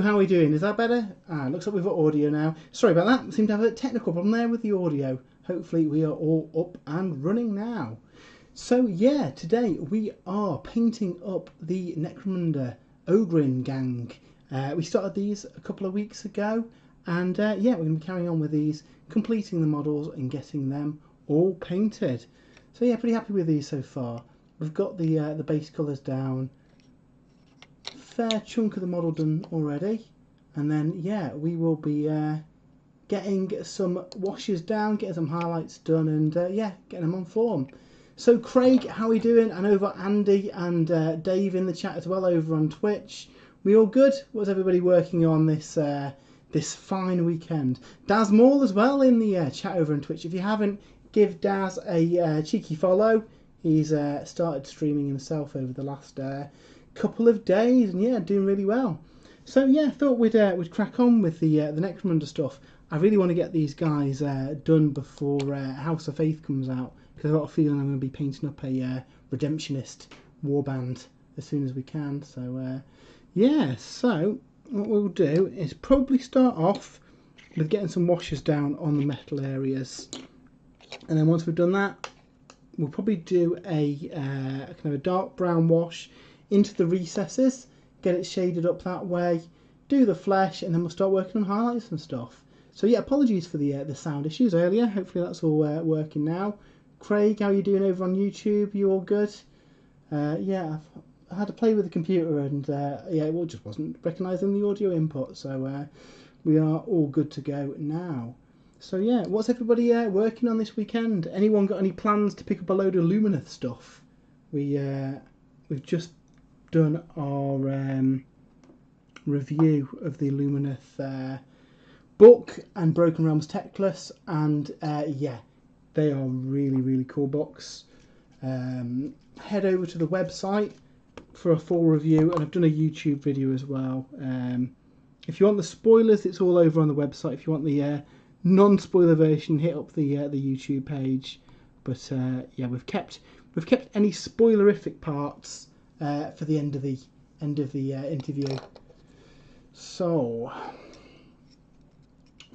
how are we doing? Is that better? Looks like we've got audio now. Sorry about that. Seem to have a technical problem there with the audio. Hopefully we are all up and running now. So yeah, today we are painting up the Necromunda Ogryn gang. We started these a couple of weeks ago, and yeah, we're going to be carrying on with these, completing the models and getting them all painted. So yeah, pretty happy with these so far. We've got the base colours down. Fair chunk of the model done already, and then yeah, we will be getting some washes down, getting some highlights done, and yeah, getting them on form. So Craig, how are we doing? And over Andy and Dave in the chat as well over on Twitch. We all good? What's everybody working on this this fine weekend? Daz Maul as well in the chat over on Twitch. If you haven't, give Daz a cheeky follow. He's started streaming himself over the last couple of days, and yeah, doing really well. So yeah, thought we'd crack on with the Necromunda stuff. I really want to get these guys done before House of Faith comes out, because I've got a feeling I'm going to be painting up a Redemptionist warband as soon as we can. So yeah, so what we'll do is probably start off with getting some washes down on the metal areas, and then once we've done that, we'll probably do a kind of a dark brown wash into the recesses, get it shaded up that way, do the flesh, and then we'll start working on highlights and stuff. So yeah, apologies for the sound issues earlier. Hopefully that's all working now. Craig, how are you doing over on YouTube? You all good? Yeah, I had to play with the computer, and yeah, it just wasn't recognising the audio input. So we are all good to go now. So yeah, what's everybody working on this weekend? Anyone got any plans to pick up a load of Lumineth stuff? We've just done our review of the Lumineth book and Broken Realms Techless, and yeah, they are really cool books. Head over to the website for a full review, and I've done a YouTube video as well. If you want the spoilers, it's all over on the website. If you want the non-spoiler version, hit up the YouTube page. But yeah, we've kept any spoilerific parts for the end of the interview. So,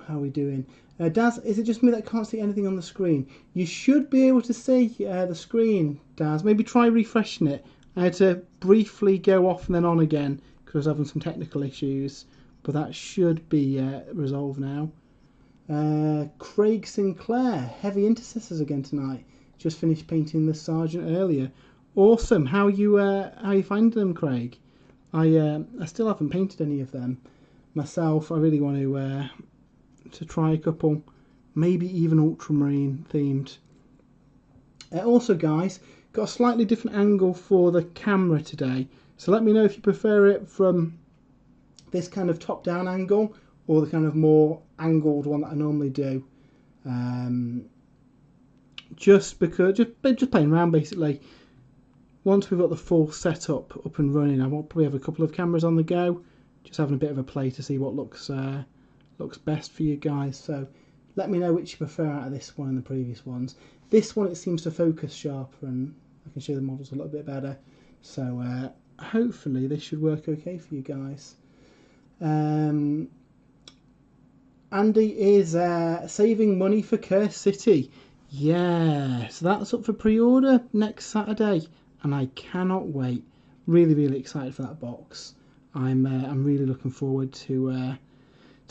how are we doing? Daz, is it just me that can't see anything on the screen? You should be able to see the screen, Daz. Maybe try refreshing it. I had to briefly go off and then on again because I was having some technical issues, but that should be resolved now. Craig Sinclair, Heavy Intercessors again tonight. Just finished painting the Sergeant earlier. Awesome. How you finding them, Craig? I still haven't painted any of them myself. I really want to try a couple, maybe even ultramarine themed. Also, guys, got a slightly different angle for the camera today, so let me know if you prefer it from this kind of top-down angle or the kind of more angled one that I normally do. Just playing around basically. Once we've got the full setup up and running, I will probably have a couple of cameras on the go, just having a bit of a play to see what looks best for you guys. So let me know which you prefer out of this one and the previous ones. This one, it seems to focus sharper, and I can show the models a little bit better. So hopefully this should work okay for you guys. Andy is saving money for Curse City. Yeah, so that's up for pre-order next Saturday, and I cannot wait. Really excited for that box. I'm really looking forward to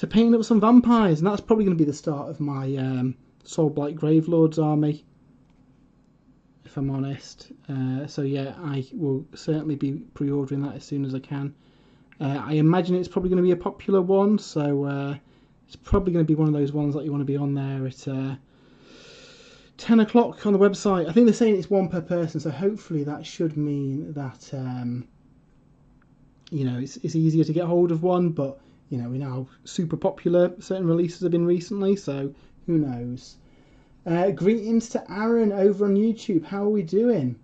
painting up some vampires, and that's probably going to be the start of my Soulblight Gravelords army, if I'm honest. So yeah, I will certainly be pre-ordering that as soon as I can. I imagine it's probably going to be a popular one, so it's probably going to be one of those ones that you want to be on there at 10 o'clock on the website. I think they're saying it's one per person, so hopefully that should mean that you know, it's easier to get hold of one. But you know, we know how super popular certain releases have been recently, so who knows. Greetings to Aaron over on YouTube. How are we doing?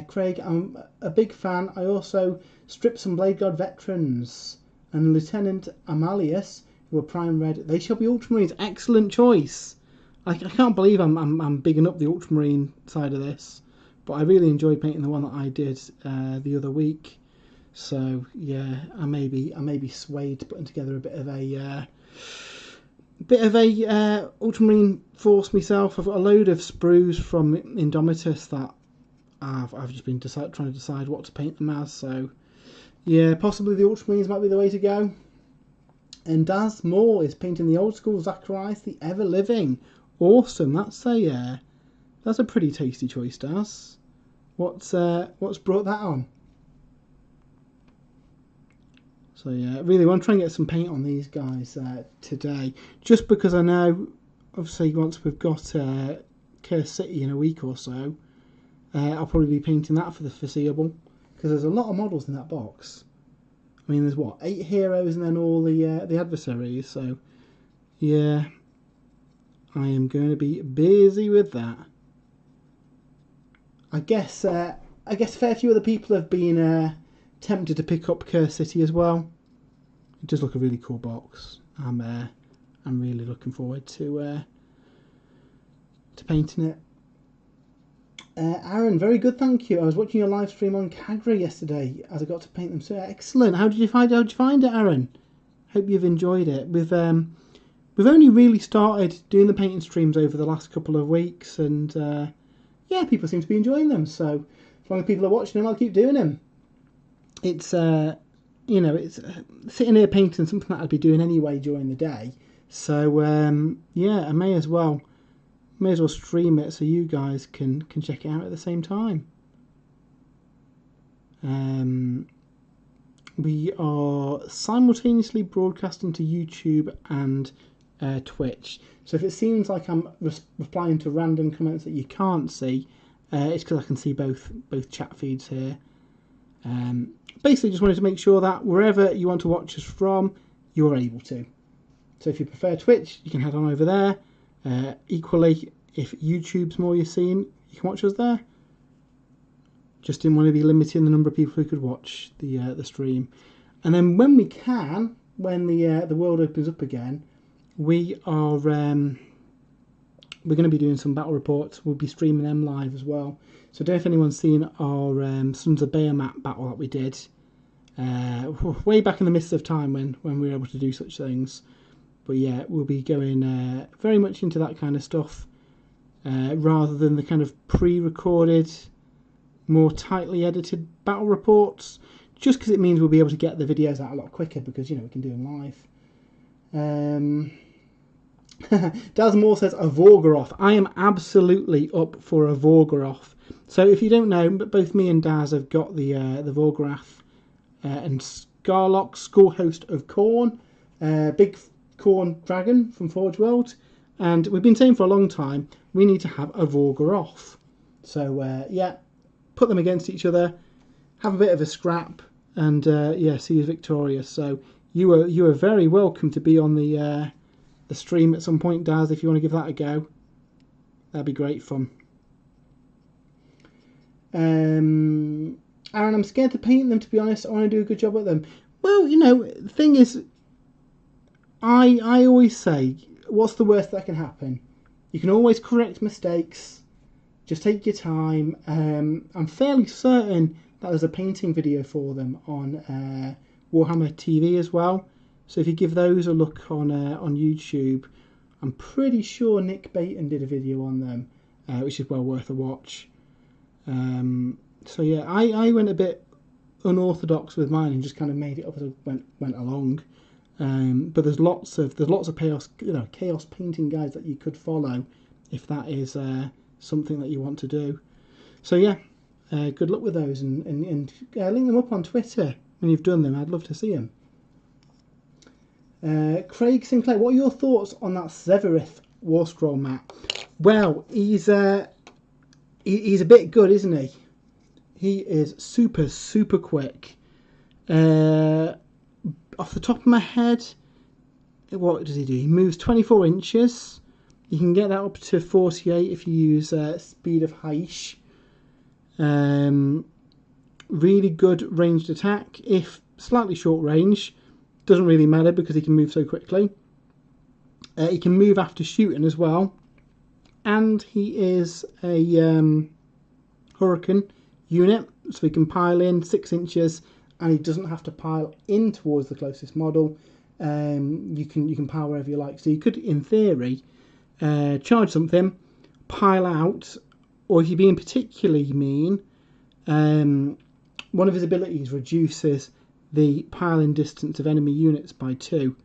Craig, I'm a big fan. I also stripped some Blade God veterans, and Lieutenant Amalius, who are prime red. They shall be ultramarines. Excellent choice. I can't believe I'm bigging up the ultramarine side of this, but I really enjoyed painting the one that I did the other week. So yeah, I may be swayed to putting together a bit of a ultramarine force myself. I've got a load of sprues from Indomitus that I've just been trying to decide what to paint them as. So yeah, possibly the ultramarines might be the way to go. And Daz Moore is painting the old school Zacharias, the ever living. Awesome. That's a pretty tasty choice, Daz. What's brought that on? So yeah, really want to try and get some paint on these guys today, just because I know, obviously, once we've got Curse City in a week or so, I'll probably be painting that for the foreseeable, because there's a lot of models in that box. I mean, there's what, 8 heroes and then all the adversaries. So yeah, I am going to be busy with that. I guess a fair few other people have been tempted to pick up Curse City as well. It does look a really cool box. I'm really looking forward to painting it. Aaron, very good, thank you. I was watching your live stream on Kagri yesterday as I got to paint them. So excellent. How did you find it, Aaron? Hope you've enjoyed it. We've only really started doing the painting streams over the last couple of weeks, and yeah, people seem to be enjoying them. So as long as people are watching them, I'll keep doing them. It's you know, it's sitting here painting something that I'd be doing anyway during the day. So yeah, I may as well stream it so you guys can check it out at the same time. We are simultaneously broadcasting to YouTube and Twitch. So if it seems like I'm replying to random comments that you can't see, it's because I can see both chat feeds here. Basically, just wanted to make sure that wherever you want to watch us from, you're able to. So if you prefer Twitch, you can head on over there. Equally, if YouTube's more you're seeing, you can watch us there. Just didn't want to be limiting the number of people who could watch the stream. And then when we can, when the world opens up again, we are we're going to be doing some battle reports. We'll be streaming them live as well. So I don't know if anyone's seen our Sons of Bahamut battle that we did way back in the midst of time when we were able to do such things. But yeah, we'll be going very much into that kind of stuff rather than the kind of pre-recorded, more tightly edited battle reports, just because it means we'll be able to get the videos out a lot quicker because, you know, we can do them live. Daz Moore says a Vorgoroth. I am absolutely up for a Vorgoroth. So if you don't know, but both me and Daz have got the Vorgoroth and Scarlock, School Host of Khorne, big Khorne dragon from Forge World, and we've been saying for a long time we need to have a Vorgoroth. So yeah, put them against each other, have a bit of a scrap, and yeah, see who's victorious. So you are very welcome to be on the stream at some point, Daz, if you want to give that a go. That'd be great fun. Aaron, I'm scared to paint them, to be honest. I want to do a good job at them. Well, you know, the thing is, I always say, what's the worst that can happen? You can always correct mistakes. Just take your time. I'm fairly certain that there's a painting video for them on Warhammer TV as well. So if you give those a look on YouTube, I'm pretty sure Nick Baton did a video on them, which is well worth a watch. So yeah, I went a bit unorthodox with mine and just kind of made it up as I went along. But there's lots of chaos painting guides that you could follow if that is something that you want to do. So yeah, good luck with those, and link them up on Twitter when you've done them. I'd love to see them. Craig Sinclair, what are your thoughts on that Severith War Scroll map? Well, he's a bit good, isn't he? He is super quick. Off the top of my head, what does he do? He moves 24 inches. You can get that up to 48 if you use Speed of Haish. Really good ranged attack. If slightly short range, doesn't really matter because he can move so quickly. He can move after shooting as well. And he is a Hurricane unit, so he can pile in 6 inches and he doesn't have to pile in towards the closest model. You can pile wherever you like. So you could, in theory, charge something, pile out, or if you're being particularly mean, one of his abilities reduces the piling distance of enemy units by 2.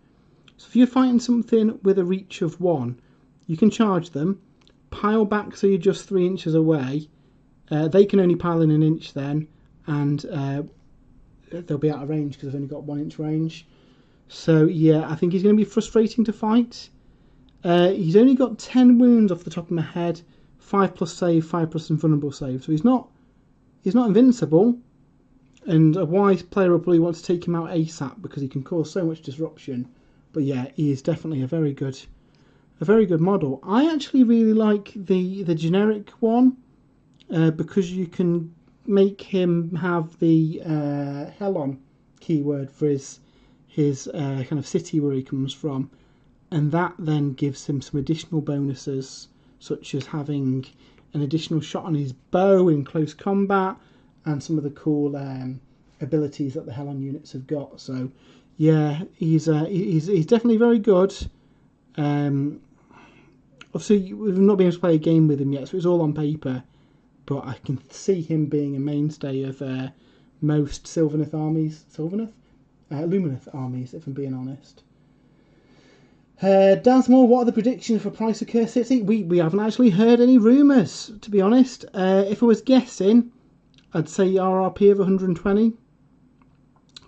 So if you're fighting something with a reach of 1, you can charge them, pile back so you're just 3 inches away. They can only pile in an inch then, and they'll be out of range because they've only got 1 inch range. So yeah, I think he's going to be frustrating to fight. He's only got 10 wounds off the top of my head, 5+ save, 5+ invulnerable save. So he's not invincible, and a wise player will probably want to take him out ASAP because he can cause so much disruption. But yeah, he is definitely a very good model. I actually really like the generic one because you can make him have the Helon keyword for his kind of city where he comes from, and that then gives him some additional bonuses, such as having an additional shot on his bow in close combat, and some of the cool abilities that the Helon units have got. So yeah, he's definitely very good. Obviously, we've not been able to play a game with him yet, so it's all on paper. But I can see him being a mainstay of most Lumineth armies, if I'm being honest. Dansmore, what are the predictions for price of Curse City? We haven't actually heard any rumours, to be honest. If I was guessing, I'd say RRP of 120.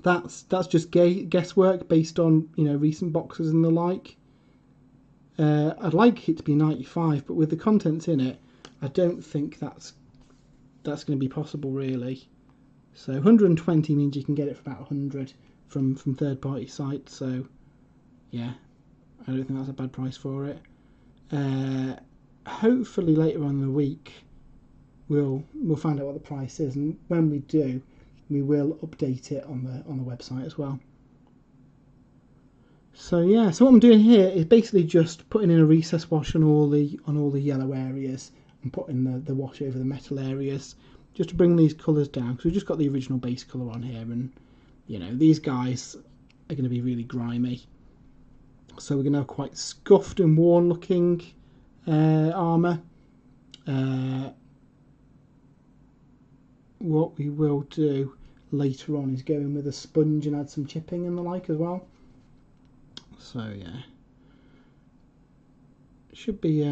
That's just guesswork based on recent boxes and the like. I'd like it to be 95, but with the contents in it, I don't think that's going to be possible really. So 120 means you can get it for about 100 from third-party sites. So yeah, I don't think that's a bad price for it. Hopefully later on in the week we'll find out what the price is, and when we do, we will update it on the website as well. So yeah, so what I'm doing here is basically just putting in a recess wash on all the yellow areas and putting the wash over the metal areas, just to bring these colours down, because we've just got the original base colour on here, and these guys are going to be really grimy. So we're going to have quite scuffed and worn looking armour. What we will do later on is go in with a sponge and add some chipping and the like as well. So yeah, it should be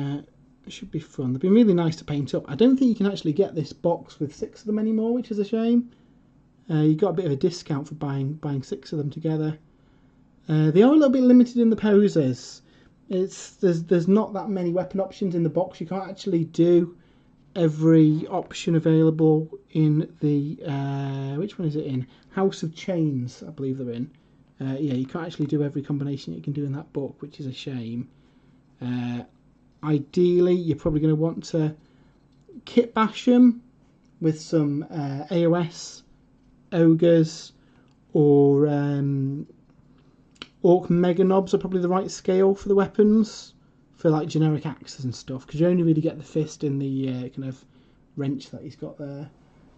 fun. They've been really nice to paint up. I don't think you can actually get this box with 6 of them anymore, which is a shame. You got a bit of a discount for buying 6 of them together. They are a little bit limited in the poses. There's not that many weapon options in the box. You can't actually do every option available in the which one is it in? House of Chains, I believe they're in. Yeah, you can't actually do every combination you can do in that book, which is a shame. Ideally, you're probably going to want to kit bash them with some AOS ogres, or orc mega knobs are probably the right scale for the weapons, for like generic axes and stuff, because you only really get the fist in the kind of wrench that he's got there.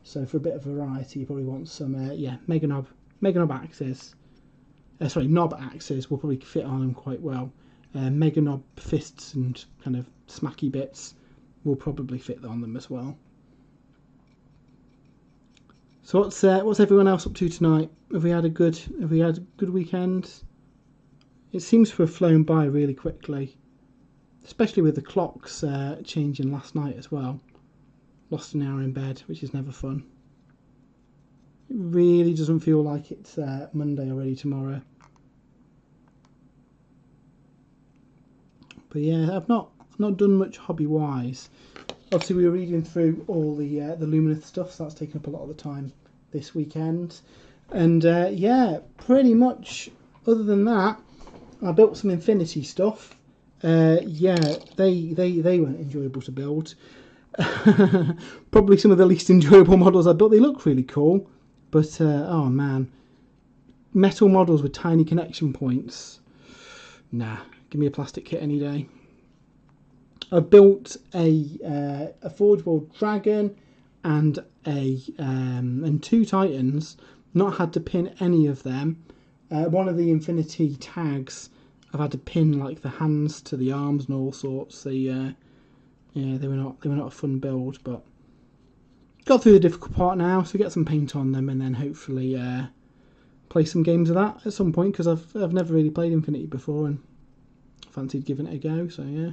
So for a bit of variety, you probably want some mega knob axes. Knob axes will probably fit on them quite well. Mega knob fists and kind of smacky bits will probably fit on them as well. So what's everyone else up to tonight? Have we had a good weekend? It seems to have flown by really quickly, especially with the clocks changing last night as well. Lost an hour in bed, which is never fun. It really doesn't feel like it's Monday already tomorrow. But yeah, I've not done much hobby wise. Obviously, we were reading through all the Lumineth stuff, so that's taken up a lot of the time this weekend. And yeah, pretty much. Other than that, I built some Infinity stuff. Yeah, they weren't enjoyable to build. Probably some of the least enjoyable models I built. They look really cool, but oh man, metal models with tiny connection points. Nah, give me a plastic kit any day. I built a Forge World Dragon and 2 Titans, not had to pin any of them. One of the Infinity tags, I've had to pin like the hands to the arms and all sorts. Yeah, they were not a fun build, but got through the difficult part now, so get some paint on them, and then hopefully play some games of that at some point, because I've never really played Infinity before and fancied giving it a go. So yeah.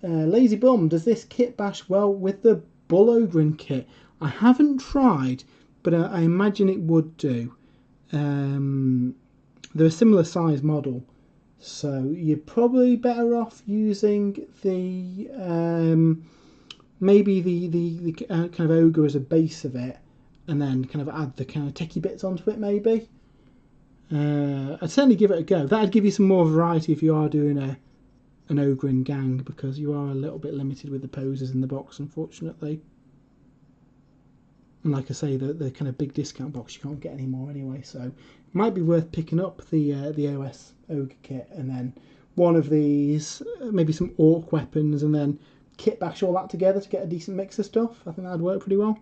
Lazy Bum, does this kit bash well with the Bull Ogryn kit? I haven't tried, but I imagine it would do. They're a similar size model, so you're probably better off using the maybe the kind of ogre as a base of it, and then kind of add the kind of techie bits onto it. Maybe I'd certainly give it a go. That'd give you some more variety if you are doing an Ogryn gang, because you are a little bit limited with the poses in the box, unfortunately. And like I say, the kind of big discount box you can't get anymore anyway, so it might be worth picking up the OS Ogre kit, and then one of these, maybe some Orc weapons, and then kit bash all that together to get a decent mix of stuff. I think that'd work pretty well.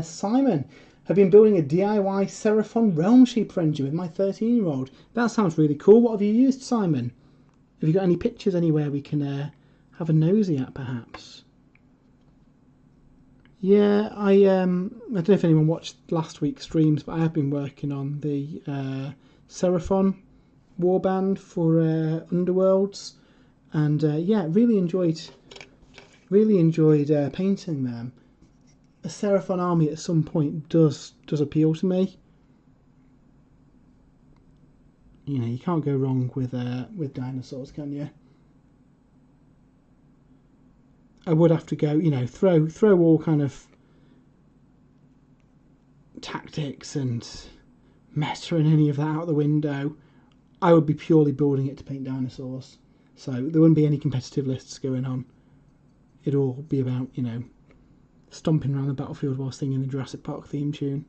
Simon, have been building a DIY Seraphon Realm Sheep Ranger with my 13-year-old. That sounds really cool. What have you used, Simon? Have you got any pictures anywhere we can have a nosy at, perhaps? Yeah, I don't know if anyone watched last week's streams, but I have been working on the Seraphon warband for Underworlds, and yeah, really enjoyed painting them. A Seraphon army at some point does appeal to me. You know, you can't go wrong with dinosaurs, can you? I would have to go, you know, throw all kind of tactics and meta and any of that out the window. I would be purely building it to paint dinosaurs. So there wouldn't be any competitive lists going on. It'd all be about, you know, stomping around the battlefield while singing the Jurassic Park theme tune.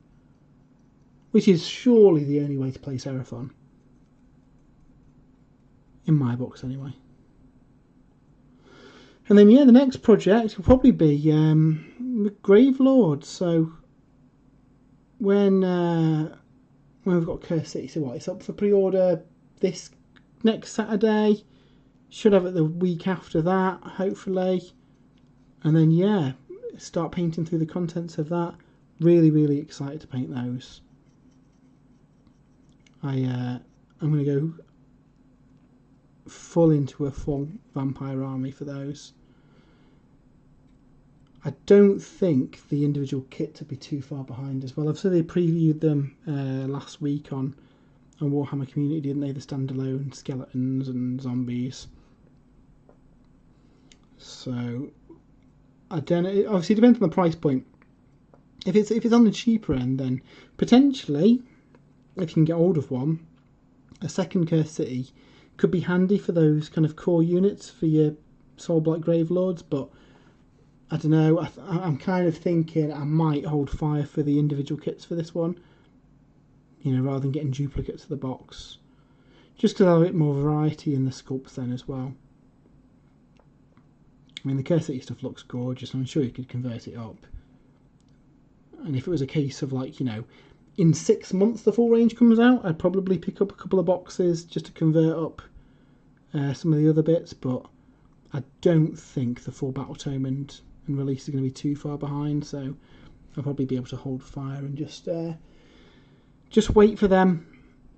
Which is surely the only way to play Seraphon. In my books, anyway. And then, yeah, the next project will probably be Grave Lord. So when we've got Curse City, so what? It's up for pre-order this next Saturday. Should have it the week after that, hopefully. And then, yeah, start painting through the contents of that. Really, really excited to paint those. I'm going to go full into a full vampire army for those. I don't think the individual kits would be too far behind as well. I've seen they previewed them last week on Warhammer Community, didn't they? The standalone skeletons and zombies. So I don't know. Obviously, it depends on the price point. If it's on the cheaper end, then potentially, if you can get hold of one, a second Curse City could be handy for those kind of core units for your Soulblight Gravelords, but I don't know, I'm kind of thinking I might hold fire for the individual kits for this one, you know, rather than getting duplicates of the box. Just to have a bit more variety in the sculpts then as well. I mean, the Curse City stuff looks gorgeous, and I'm sure you could convert it up. And if it was a case of, like, you know, in 6 months the full range comes out, I'd probably pick up a couple of boxes just to convert up some of the other bits, but I don't think the full Battle Tome and release is going to be too far behind, so I'll probably be able to hold fire and just wait for them.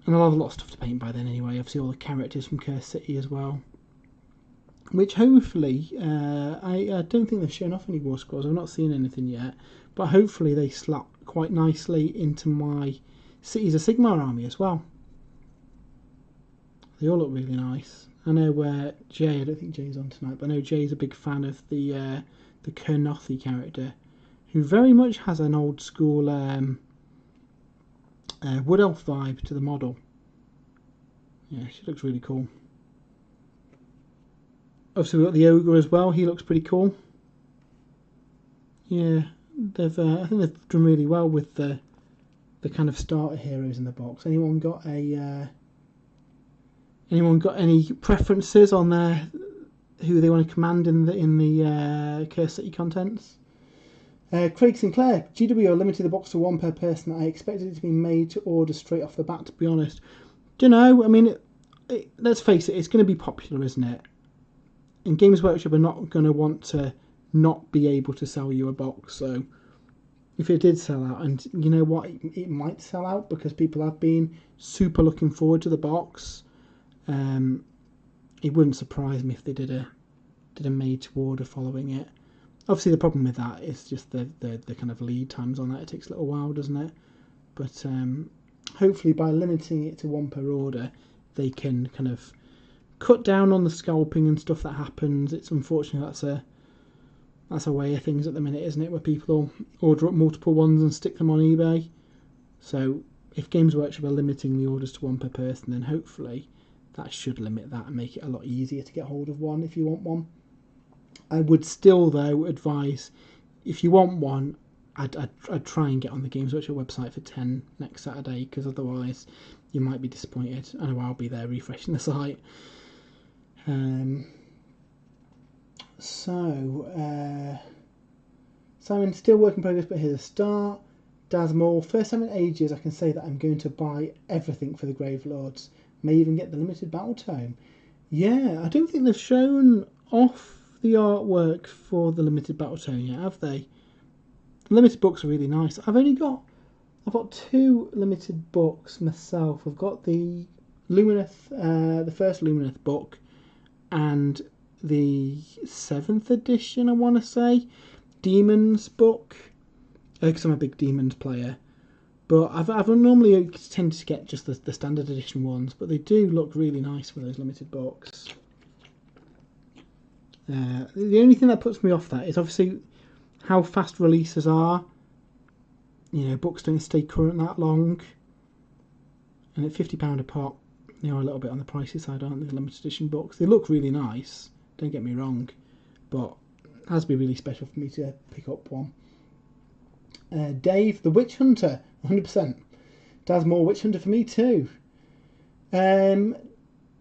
And I'll have a lot of stuff to paint by then anyway. Obviously all the characters from Curse City as well, which hopefully I don't think they've shown off any War Scrolls. I've not seen anything yet, but hopefully they slap quite nicely into my Cities of Sigmar army as well. They all look really nice. I know Jay, I don't think Jay's on tonight, but I know Jay's a big fan of the Kernothi character, who very much has an old school Wood Elf vibe to the model. Yeah, she looks really cool. Obviously we've got the Ogre as well, he looks pretty cool. Yeah, they've I think they've done really well with the kind of starter heroes in the box. Anyone got any preferences on who they want to command in the Curse City contents? Craig Sinclair, GW limited the box to one per person. I expected it to be made to order straight off the bat, to be honest. Don't know. I mean, let's face it, it's going to be popular, isn't it? And Games Workshop are not going to want to not be able to sell you a box. So if it did sell out, and you know what, it might sell out because people have been super looking forward to the box. It wouldn't surprise me if they did a made to order following it. Obviously, the problem with that is just the kind of lead times on that. It takes a little while, doesn't it? But hopefully, by limiting it to one per order, they can kind of cut down on the scalping and stuff that happens. It's unfortunate that's a way of things at the minute, isn't it? Where people order up multiple ones and stick them on eBay. So if Games Workshop are limiting the orders to one per person, then hopefully that should limit that and make it a lot easier to get hold of one if you want one. I would still, though, advise, if you want one, I'd try and get on the Games Workshop website for 10 next Saturday, because otherwise you might be disappointed. I know I'll be there refreshing the site. Simon, still work in progress, but here's a start. Dasmall, first time in ages I can say that I'm going to buy everything for the Gravelords. May even get the limited battle tome. Yeah, I don't think they've shown off the artwork for the limited battle tome yet, have they? The limited books are really nice. I've got two limited books myself. I've got the Lumineth, the first Lumineth book, and the 7th edition, I want to say, Demons book, because I'm a big Demons player. But I've normally tended to get just the standard edition ones, but they do look really nice with those limited books. The only thing that puts me off that is obviously how fast releases are. You know, books don't stay current that long. And at £50 a pop, they are a little bit on the pricey side, aren't they, limited edition books? They look really nice, don't get me wrong, but it has to be really special for me to pick up one. Dave, the Witch Hunter, 100%. Dasmore, Witch Hunter for me too.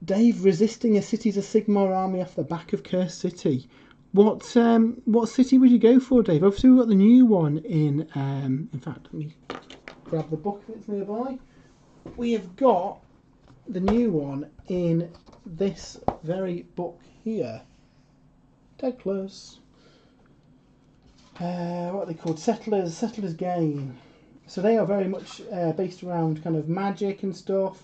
Dave, resisting a Cities of Sigmar army off the back of Cursed City. What city would you go for, Dave? Obviously, we've got the new one in fact, let me grab the book if it's nearby. We have got the new one in this very book here. Dead close. What are they called? Settlers Gain. So they are very much based around kind of magic and stuff.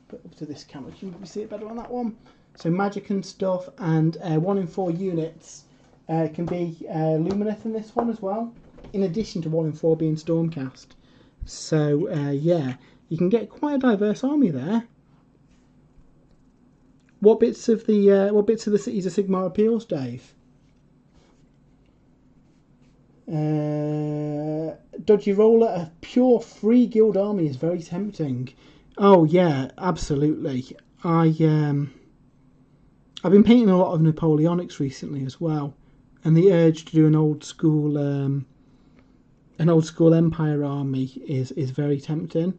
Put up to this camera, you can probably see it better on that one. So magic and stuff, and 1 in 4 units can be Lumineth in this one as well, in addition to 1 in 4 being Stormcast. So yeah, you can get quite a diverse army there. What bits of the Cities of Sigmar appeals, Dave? Dodgy Roller, a pure free guild army is very tempting. Oh yeah, absolutely. I've been painting a lot of Napoleonics recently as well, and the urge to do an old school Empire army is very tempting.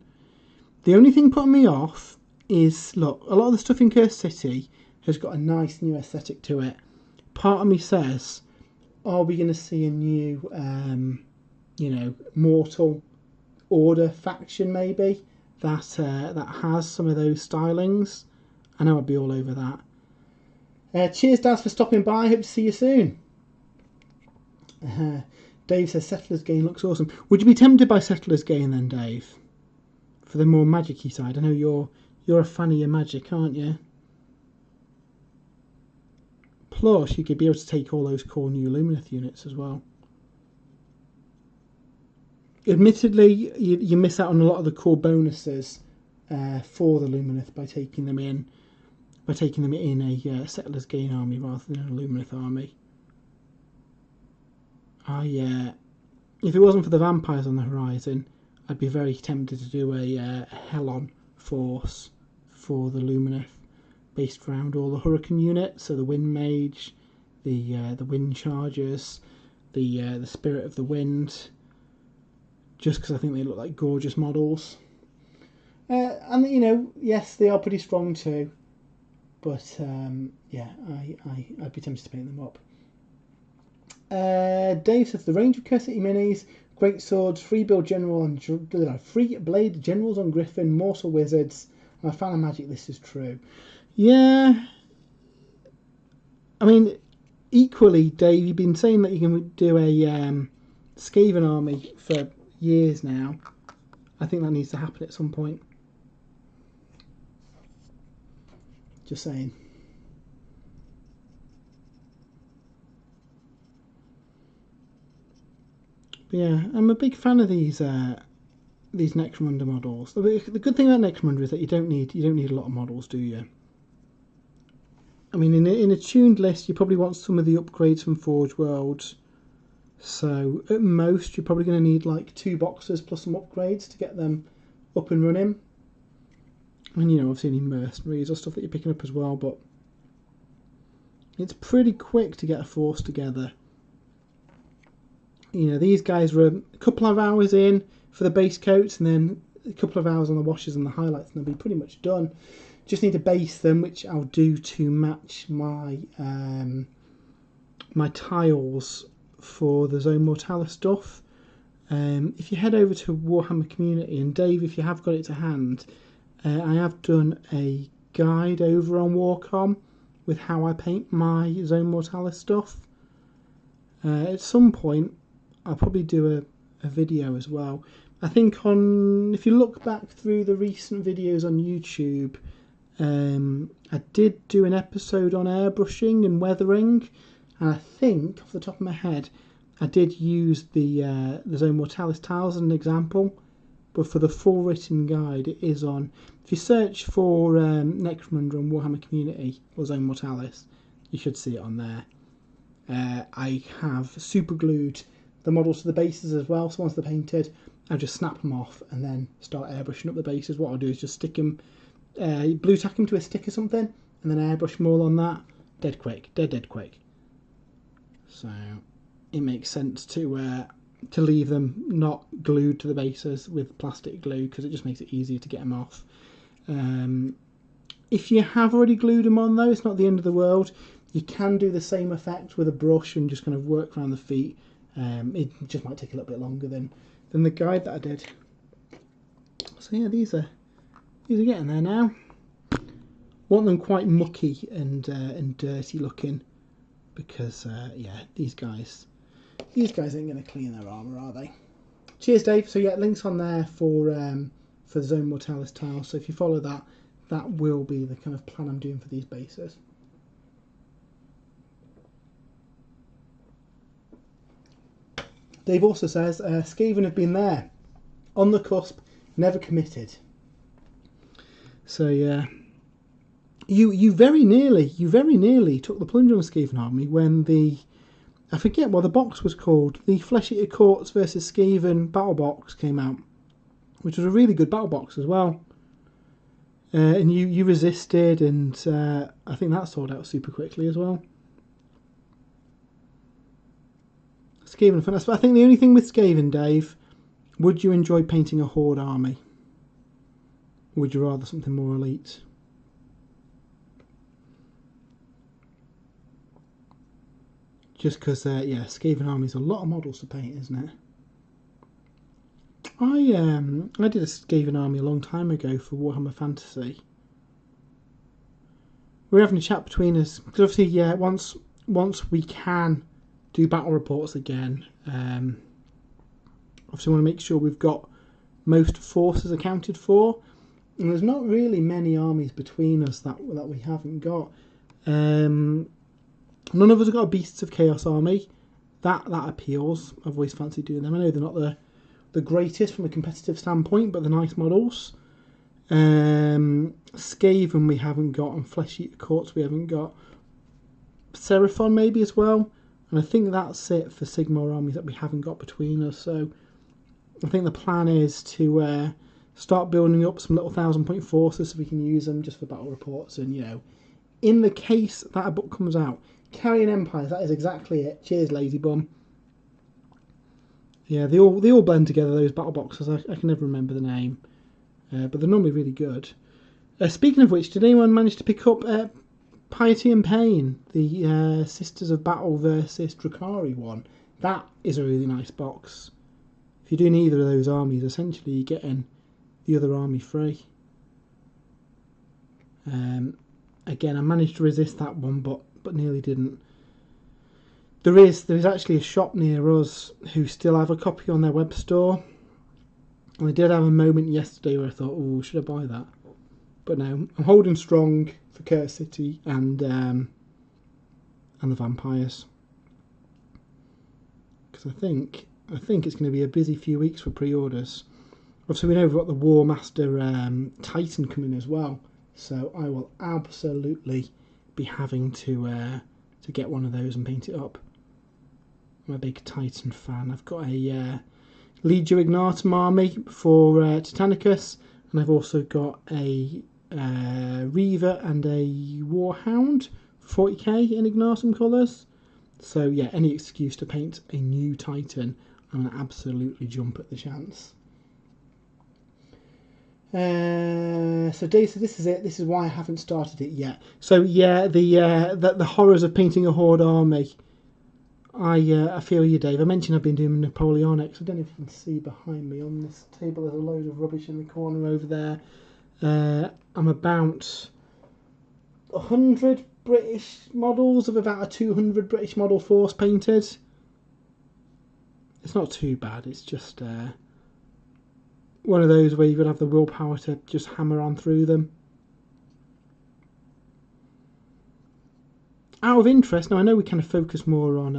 The only thing putting me off is, look, a lot of the stuff in Cursed City has got a nice new aesthetic to it. Part of me says, are we going to see a new, Mortal Order faction maybe that has some of those stylings? I know I'd be all over that. Cheers, Daz, for stopping by. Hope to see you soon. Dave says Settlers Gain looks awesome. Would you be tempted by Settlers Gain then, Dave? For the more magic-y side. I know you're a fan of your magic, aren't you? Plus, you could be able to take all those core new Lumineth units as well. Admittedly, you miss out on a lot of the core bonuses for the Lumineth by taking them in a Settlers Gain army rather than a Lumineth army. If it wasn't for the vampires on the horizon, I'd be very tempted to do a Helon force for the Lumineth, based around all the Hurricane units, so the Wind Mage, the Wind Chargers, the Spirit of the Wind, just because I think they look like gorgeous models. And yes, they are pretty strong too, but yeah, I'd be tempted to paint them up. Dave says the range of Curse City minis, great swords, free blade generals on Griffin, morsel wizards. I found a magic. This is true. Yeah. I mean, equally, Dave, you've been saying that you can do a Skaven army for years now. I think that needs to happen at some point. Just saying. But yeah, I'm a big fan of these Necromunda models. The good thing about Necromunda is that you don't need a lot of models, do you? I mean, in a tuned list, you probably want some of the upgrades from Forge Worlds. So at most, you're probably going to need like 2 boxes plus some upgrades to get them up and running. And you know, obviously any mercenaries or stuff that you're picking up as well. But it's pretty quick to get a force together. You know, these guys were a couple of hours in for the base coats, and then a couple of hours on the washes and the highlights, and they'll be pretty much done. Just need to base them, which I'll do to match my my tiles for the Zone Mortalis stuff. If you head over to Warhammer Community, and Dave, if you have got it to hand, I have done a guide over on Warcom with how I paint my Zone Mortalis stuff. At some point, I'll probably do a video as well. I think if you look back through the recent videos on YouTube, I did do an episode on airbrushing and weathering, and I think off the top of my head I did use the Zone Mortalis tiles as an example, but for the full written guide it is on. If you search for Necromunda and Warhammer Community or Zone Mortalis, you should see it on there. I have super glued the models to the bases as well, so once they're painted I'll just snap them off and then start airbrushing up the bases. What I'll do is just stick them, blue tack them to a stick or something, and then airbrush them all on that. Dead quick, dead quick. So it makes sense to leave them not glued to the bases with plastic glue, because it just makes it easier to get them off. If you have already glued them on though, it's not the end of the world. You can do the same effect with a brush and just kind of work around the feet. It just might take a little bit longer than the guide that I did. So yeah, these are getting there now. Want them quite mucky and dirty looking, because yeah, these guys ain't going to clean their armour, are they? Cheers, Dave. So yeah, links on there for the Zone Mortalis tile. So if you follow that, that will be the kind of plan I'm doing for these bases. Dave also says, Skaven have been there, on the cusp, never committed. So yeah, you very nearly took the plunge on Skaven army when I forget what the box was called, the Flesh Eater Courts versus Skaven battle box came out, which was a really good battle box as well. And you resisted, and I think that sold out super quickly as well. Skaven fun. I think the only thing with Skaven, Dave, would you enjoy painting a Horde army? Or would you rather something more elite? Just because, yeah, Skaven army is a lot of models to paint, isn't it? I did a Skaven army a long time ago for Warhammer Fantasy. We were having a chat between us, because obviously, yeah, once we can do battle reports again, obviously want to make sure we've got most forces accounted for, and there's not really many armies between us that we haven't got. None of us have got a Beasts of Chaos army. That appeals. I've always fancied doing them. I know they're not the greatest from a competitive standpoint, but they're nice models. Skaven we haven't got, and Flesh Eater Courts we haven't got. Seraphon maybe as well. And I think that's it for Sigmar armies that we haven't got between us. So I think the plan is to start building up some little 1,000-point forces so we can use them just for battle reports. And, you know, in the case that a book comes out, Carrion Empires, that is exactly it. Cheers, lazy bum. Yeah, they all blend together, those battle boxes. I can never remember the name. But they're normally really good. Speaking of which, did anyone manage to pick up Piety and Pain, the Sisters of Battle versus Drakari one. That is a really nice box. If you're doing either of those armies, essentially you're getting the other army free. Again, I managed to resist that one, but nearly didn't. There is actually a shop near us who still have a copy on their web store. And I did have a moment yesterday where I thought, oh, should I buy that? But no, I'm holding strong for Curse City and the Vampires. Because I think it's going to be a busy few weeks for pre-orders. Obviously, we know we've got the War Master Titan coming as well. So I will absolutely be having to get one of those and paint it up. I'm a big Titan fan. I've got a Legio Ignatum army for Titanicus, and I've also got a Reaver and a Warhound for 40k in Ignatum colours. So yeah, any excuse to paint a new Titan, I'm going to absolutely jump at the chance. So Dave said, this is it. This is why I haven't started it yet. So yeah, the horrors of painting a Horde army. I feel you, Dave. I mentioned I've been doing Napoleonics. I don't know if you can see behind me on this table. There's a load of rubbish in the corner over there. I'm about 100 British models of about a 200 British model force painted. It's not too bad. It's just one of those where you've got to have the willpower to just hammer on through them. Out of interest, now I know we kind of focus more on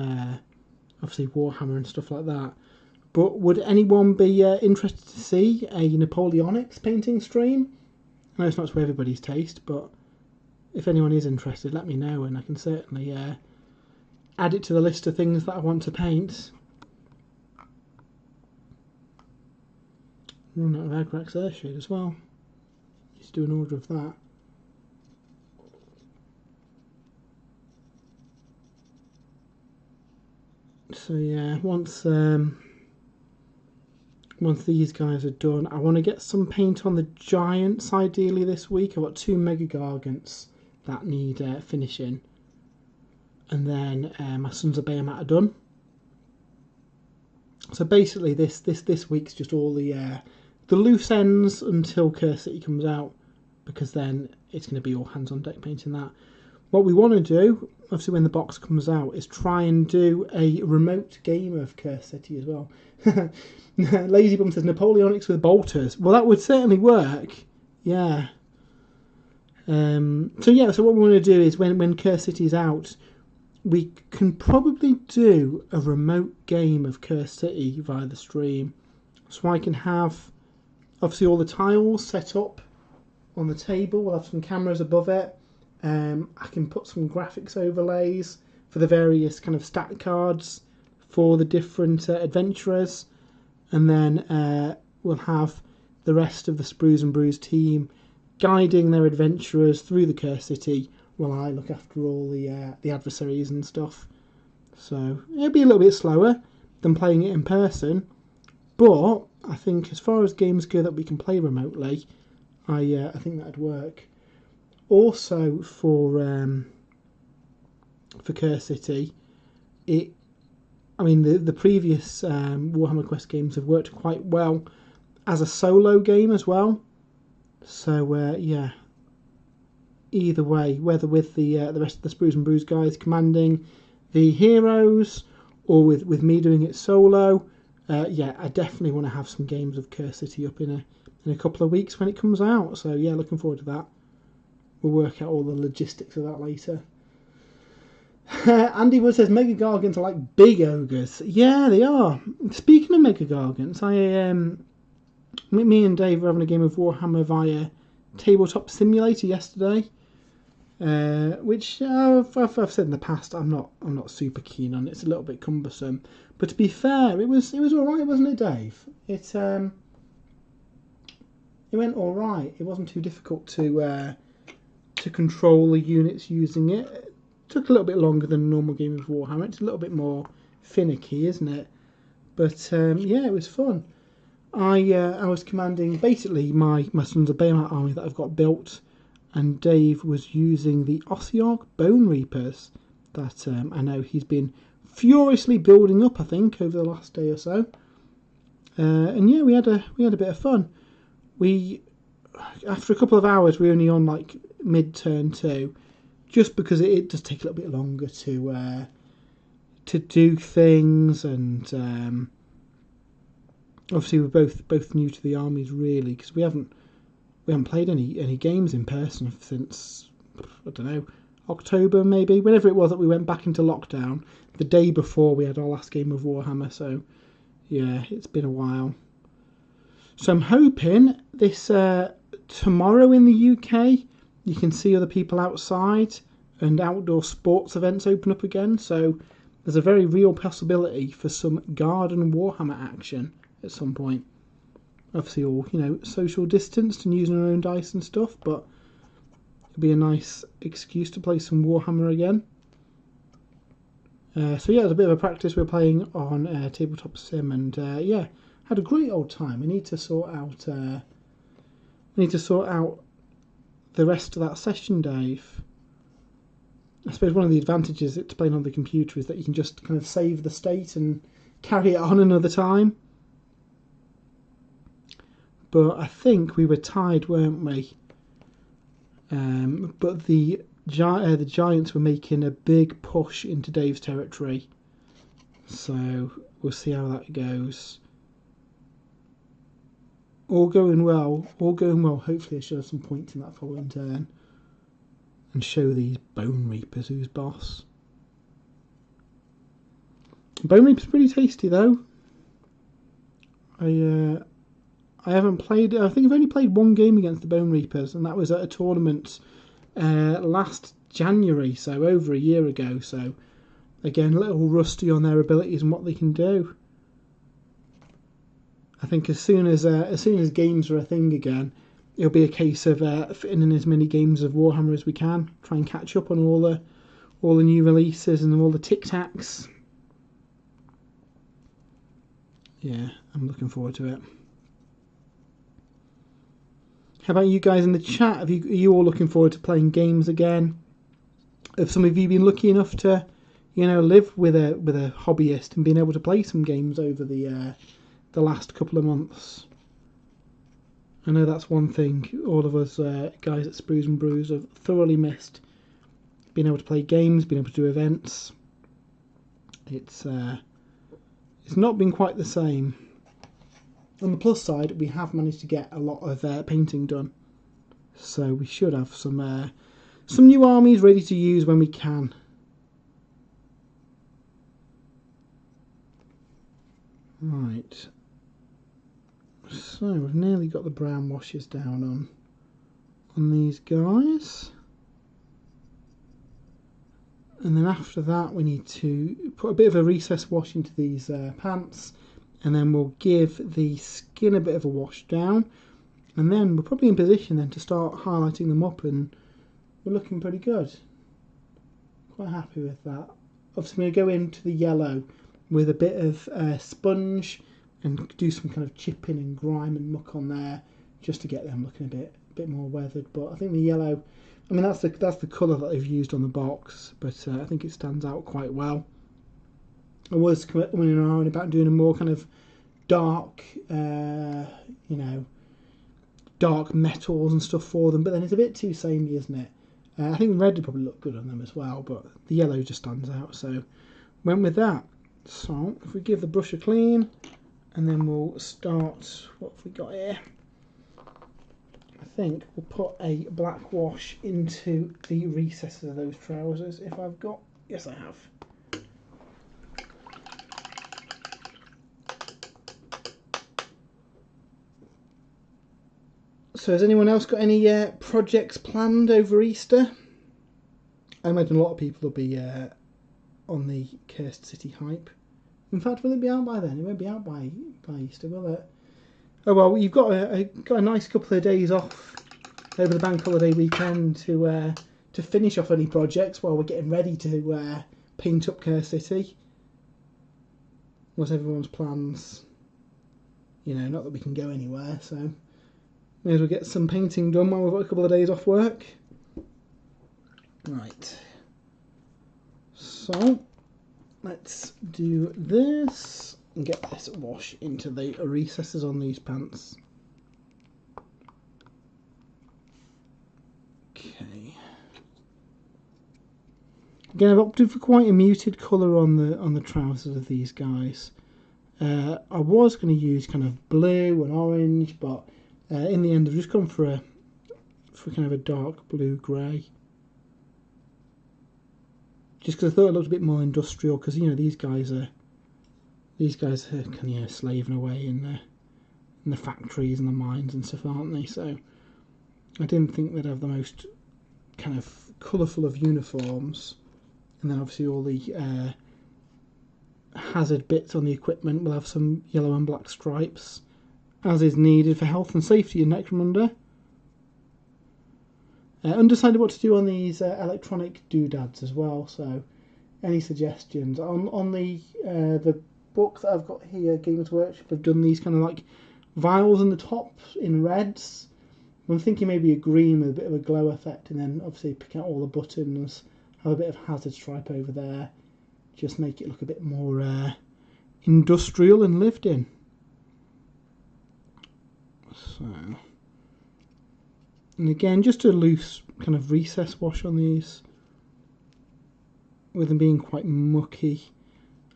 obviously Warhammer and stuff like that, but would anyone be interested to see a Napoleonics painting stream? I know it's not to everybody's taste, but if anyone is interested, let me know and I can certainly add it to the list of things that I want to paint. Run out of Agrax Earthshade as well. Just do an order of that. So yeah, once these guys are done, I want to get some paint on the giants ideally this week. I've got 2 Mega Gargants that need finishing, and then my Sons of Bahamut are done. So basically, this week's just all the loose ends until Curse City comes out, because then it's going to be all hands on deck painting that. What we want to do, obviously when the box comes out, is try and do a remote game of Curse City as well. Lazy Bum says Napoleonics with bolters. Well, that would certainly work. Yeah. So what we want to do is when Curse City is out, we can probably do a remote game of Curse City via the stream. So I can have obviously all the tiles set up on the table. We'll have some cameras above it. I can put some graphics overlays for the various kind of stat cards for the different adventurers, and then we'll have the rest of the Sprues and Brews team guiding their adventurers through the Curse City while I look after all the adversaries and stuff. So it'll be a little bit slower than playing it in person, but I think as far as games go that we can play remotely, I think that'd work. Also for Curse City, the previous Warhammer Quest games have worked quite well as a solo game as well. So yeah, either way, whether with the rest of the Sprues and Brews guys commanding the heroes or with me doing it solo, yeah, I definitely want to have some games of Curse City up in a couple of weeks when it comes out. So yeah, looking forward to that. We'll work out all the logistics of that later. Andy Wood says Mega Gargants are like big ogres. Yeah, they are. Speaking of Mega Gargants, me and Dave were having a game of Warhammer via Tabletop Simulator yesterday, which I've said in the past I'm not super keen on. It's a little bit cumbersome, but to be fair, it was all right, wasn't it, Dave? It went all right. It wasn't too difficult to control the units using it. It took a little bit longer than a normal game of Warhammer. It's a little bit more finicky, isn't it? But yeah, it was fun. I was commanding basically my Sons of Bahamut army that I've got built, and Dave was using the Ossiarch Bone Reapers that I know he's been furiously building up, I think, over the last day or so. And yeah, we had a bit of fun. After a couple of hours, we were only on like mid-turn 2, just because it does take a little bit longer to do things, and obviously we're both new to the armies really, because we haven't played any games in person since, I don't know, October maybe, whenever it was that we went back into lockdown, the day before we had our last game of Warhammer. So yeah, it's been a while. So I'm hoping this tomorrow in the UK you can see other people outside and outdoor sports events open up again. So there's a very real possibility for some garden Warhammer action at some point. Obviously all, social distanced and using our own dice and stuff, but it'll be a nice excuse to play some Warhammer again. So yeah, it was a bit of a practice. We were playing on Tabletop Sim, and yeah, had a great old time. We need to sort out the rest of that session, Dave. I suppose one of the advantages to playing on the computer is that you can just kind of save the state and carry it on another time. But I think we were tied, weren't we? But the Giants were making a big push into Dave's territory. So we'll see how that goes. All going well. Hopefully I should have some points in that following turn. And show these Bone Reapers who's boss. Bone Reaper's pretty tasty though. I haven't played. I think I've only played one game against the Bone Reapers, and that was at a tournament last January, so over a year ago. So again, a little rusty on their abilities and what they can do. I think as soon as games are a thing again, it'll be a case of fitting in as many games of Warhammer as we can. Try and catch up on all the new releases and all the Tic Tacs. Yeah, I'm looking forward to it. How about you guys in the chat? Are you all looking forward to playing games again? Have some of you been lucky enough to, live with a hobbyist and been able to play some games over the last couple of months? I know that's one thing all of us guys at Sprues and Brews have thoroughly missed. Being able to play games, being able to do events. It's not been quite the same. On the plus side, we have managed to get a lot of painting done, so we should have some new armies ready to use when we can. Right, so we've nearly got the brown washes down on these guys, and then after that we need to put a bit of a recess wash into these pants. And then we'll give the skin a bit of a wash down. And then we're probably in position then to start highlighting them up, and we're looking pretty good. Quite happy with that. Obviously I'm going to go into the yellow with a bit of sponge and do some kind of chipping and grime and muck on there, just to get them looking a bit more weathered. But I think the yellow, I mean that's the colour that they've used on the box, but I think it stands out quite well. I was coming around about doing a more kind of dark, dark metals and stuff for them, but then it's a bit too samey, isn't it? I think red would probably look good on them as well, but the yellow just stands out, so went with that. So if we give the brush a clean, and then we'll start, what have we got here? I think we'll put a black wash into the recesses of those trousers, if I've got, yes I have. So has anyone else got any projects planned over Easter? I imagine a lot of people will be on the Cursed City hype. In fact, will it be out by then? It won't be out by Easter, will it? Oh well, you've got a nice couple of days off over the bank holiday weekend to finish off any projects while we're getting ready to paint up Cursed City. What's everyone's plans? Not that we can go anywhere, so may as well get some painting done while we've got a couple of days off work. Right. So let's do this and get this wash into the recesses on these pants. Okay. Again, I've opted for quite a muted colour on the trousers of these guys. I was going to use kind of blue and orange, but in the end I've just gone for kind of a dark blue grey. Just because I thought it looked a bit more industrial, because you know these guys are kind of slaving away in the factories and the mines and stuff, aren't they? So I didn't think they'd have the most kind of colourful of uniforms. And then obviously all the hazard bits on the equipment will have some yellow and black stripes, as is needed for health and safety in Necromunda. Undecided what to do on these electronic doodads as well, so any suggestions? On the book that I've got here, Games Workshop, have done these kind of like vials in the top in reds. I'm thinking maybe a green with a bit of a glow effect, and then obviously pick out all the buttons, have a bit of hazard stripe over there, just make it look a bit more industrial and lived in. So, and again, just a loose kind of recess wash on these, with them being quite mucky.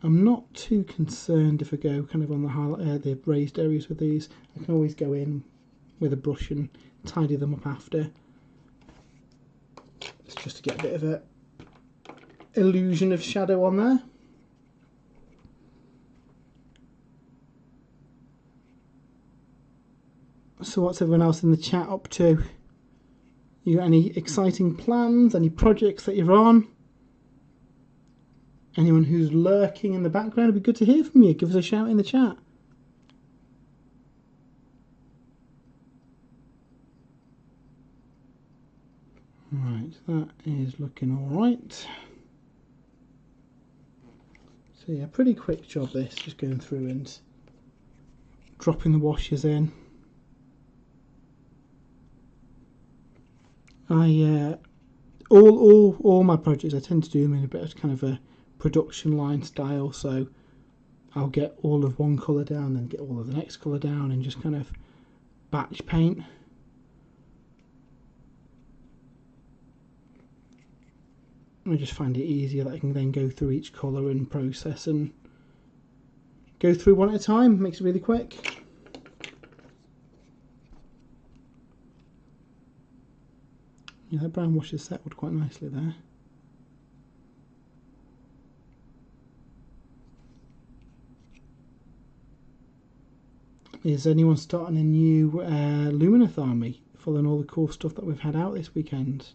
I'm not too concerned if I go kind of on the raised areas with these. I can always go in with a brush and tidy them up after. It's just to get a bit of a illusion of shadow on there. So what's everyone else in the chat up to? You got any exciting plans? Any projects that you're on? Anyone who's lurking in the background, it'd be good to hear from you. Give us a shout in the chat. Right, that is looking alright. So yeah, pretty quick job this, just going through and dropping the washes in. All my projects, I tend to do them in a bit of kind of a production line style, so I'll get all of one colour down, then get all of the next colour down, and just kind of batch paint. I just find it easier that I can then go through each colour and process and go through one at a time. Makes it really quick. Yeah, that brown wash is settled quite nicely there. Is anyone starting a new Lumineth army, following all the cool stuff that we've had out this weekend?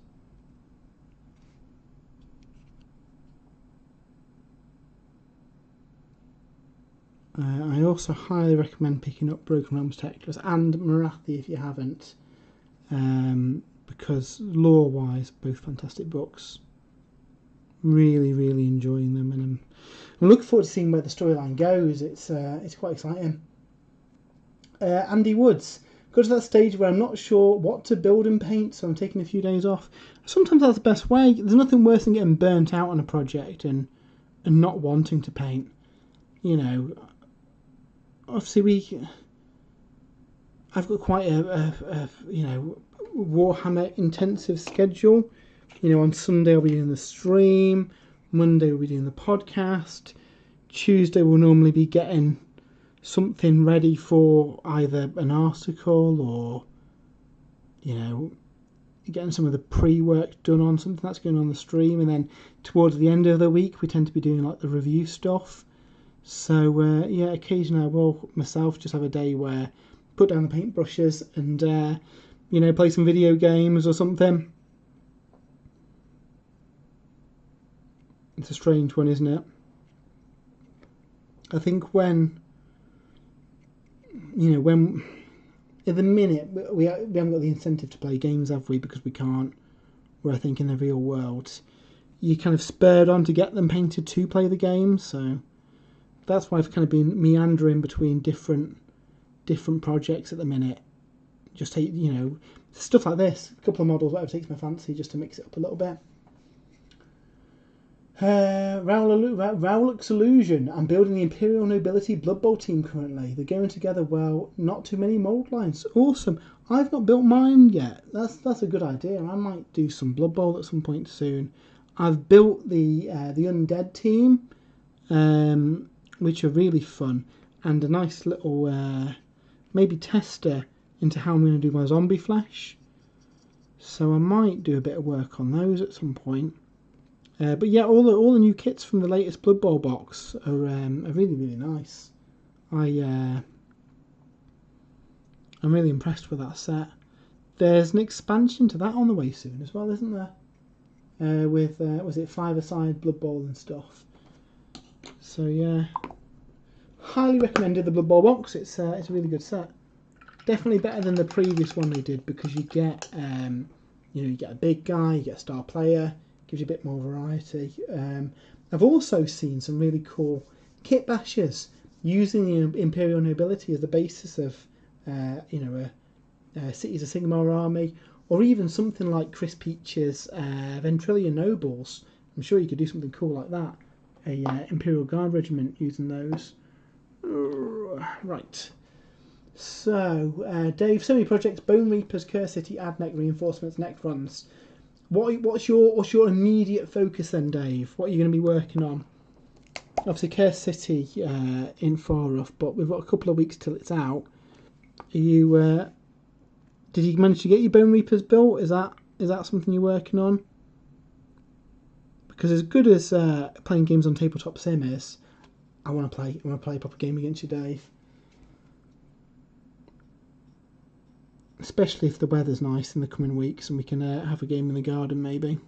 I also highly recommend picking up Broken Realms Teclis and Marathi if you haven't, because lore-wise, both fantastic books. Really, really enjoying them, and I'm looking forward to seeing where the storyline goes. It's quite exciting. Andy Woods, got to that stage where I'm not sure what to build and paint, so I'm taking a few days off. Sometimes that's the best way. There's nothing worse than getting burnt out on a project and not wanting to paint. You know, obviously I've got quite a Warhammer intensive schedule. You know, on Sunday I'll be doing the stream, Monday we'll be doing the podcast, Tuesday we'll normally be getting something ready for either an article or, you know, getting some of the pre-work done on something that's going on the stream, and then towards the end of the week we tend to be doing like the review stuff. So yeah, occasionally I will myself just have a day where I put down the paintbrushes and you know, play some video games or something. It's a strange one, isn't it? I think when at the minute we haven't got the incentive to play games, have we? Because we can't. Where I think in the real world, you kind of spurred on to get them painted to play the game. So that's why I've kind of been meandering between different projects at the minute. Just take, you know, stuff like this, a couple of models, whatever takes my fancy, just to mix it up a little bit. Rowlock's Illusion. I'm building the Imperial Nobility Blood Bowl team currently. They're going together well. Not too many mould lines. Awesome. I've not built mine yet. That's a good idea. I might do some Blood Bowl at some point soon. I've built the Undead team, which are really fun, and a nice little maybe tester into how I'm going to do my zombie flesh. So I might do a bit of work on those at some point. But yeah, all the new kits from the latest Blood Bowl box are really nice. I'm really impressed with that set. There's an expansion to that on the way soon as well, isn't there? With was it 5-a-side Blood Bowl and stuff. So yeah, highly recommended the Blood Bowl box. It's a really good set. Definitely better than the previous one they did because you get you get a big guy, you get a star player. Gives you a bit more variety. I've also seen some really cool kit bashers using the Imperial Nobility as the basis of, a Cities of Sigmar army, or even something like Chris Peach's Ventrilian Nobles. I'm sure you could do something cool like that. A Imperial Guard regiment using those. Right. So, Dave, so many projects: Bone Reapers, Curse City, Admech reinforcements, Necrons. What's your immediate focus then, Dave? What are you going to be working on? Obviously, Curse City in far off, but we've got a couple of weeks till it's out. Are you? Did you manage to get your Bone Reapers built? Is that something you're working on? Because as good as playing games on Tabletop Sim is, I want to play a proper game against you, Dave. Especially if the weather's nice in the coming weeks and we can have a game in the garden maybe.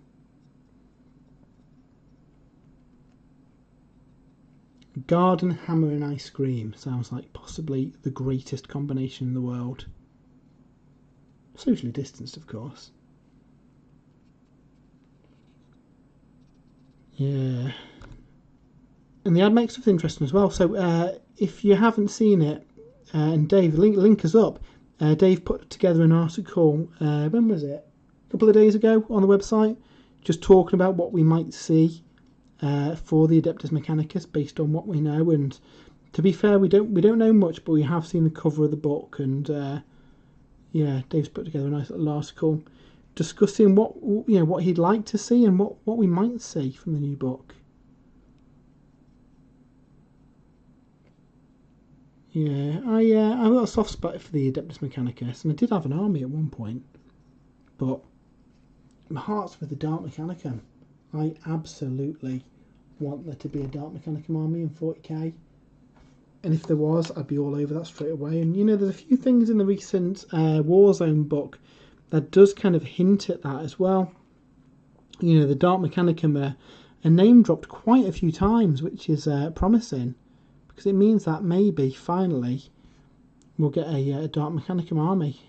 Garden, hammer and ice cream sounds like possibly the greatest combination in the world. Socially distanced, of course. Yeah. And the ad makes stuff interesting as well. So if you haven't seen it, and Dave, link us up. Dave put together an article, when was it? A couple of days ago on the website, just talking about what we might see for the Adeptus Mechanicus based on what we know. And to be fair, we don't know much, but we have seen the cover of the book, and yeah, Dave's put together a nice little article discussing what he'd like to see and what we might see from the new book. Yeah, I've got a soft spot for the Adeptus Mechanicus, and I did have an army at one point, but my heart's with the Dark Mechanicum. I absolutely want there to be a Dark Mechanicum army in 40k, and if there was, I'd be all over that straight away. And there's a few things in the recent Warzone book that does kind of hint at that as well. The Dark Mechanicum are name dropped quite a few times, which is promising. Because it means that maybe finally we'll get a Dark Mechanicum army.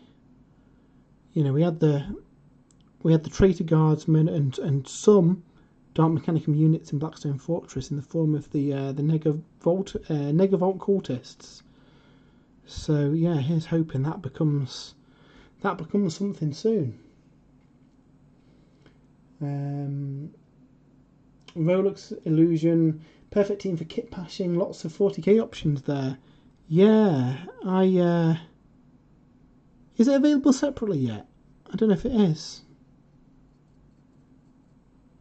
We had the Traitor Guardsmen and some Dark Mechanicum units in Blackstone Fortress in the form of the Negavolt cultists. So yeah, here's hoping that becomes something soon. Rowlock's Illusion. Perfect team for kit pashing, lots of 40k options there. Yeah, is it available separately yet? I don't know if it is.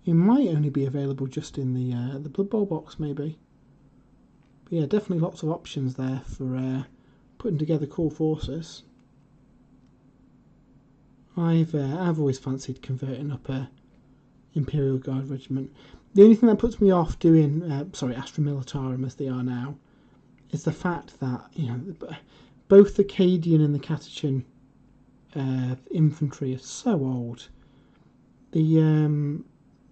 It might only be available just in the Blood Bowl box, maybe. But yeah, definitely lots of options there for putting together cool forces. I've always fancied converting up a Imperial Guard regiment. The only thing that puts me off doing, Astra Militarum as they are now, is the fact that both the Cadian and the Catachan infantry are so old. They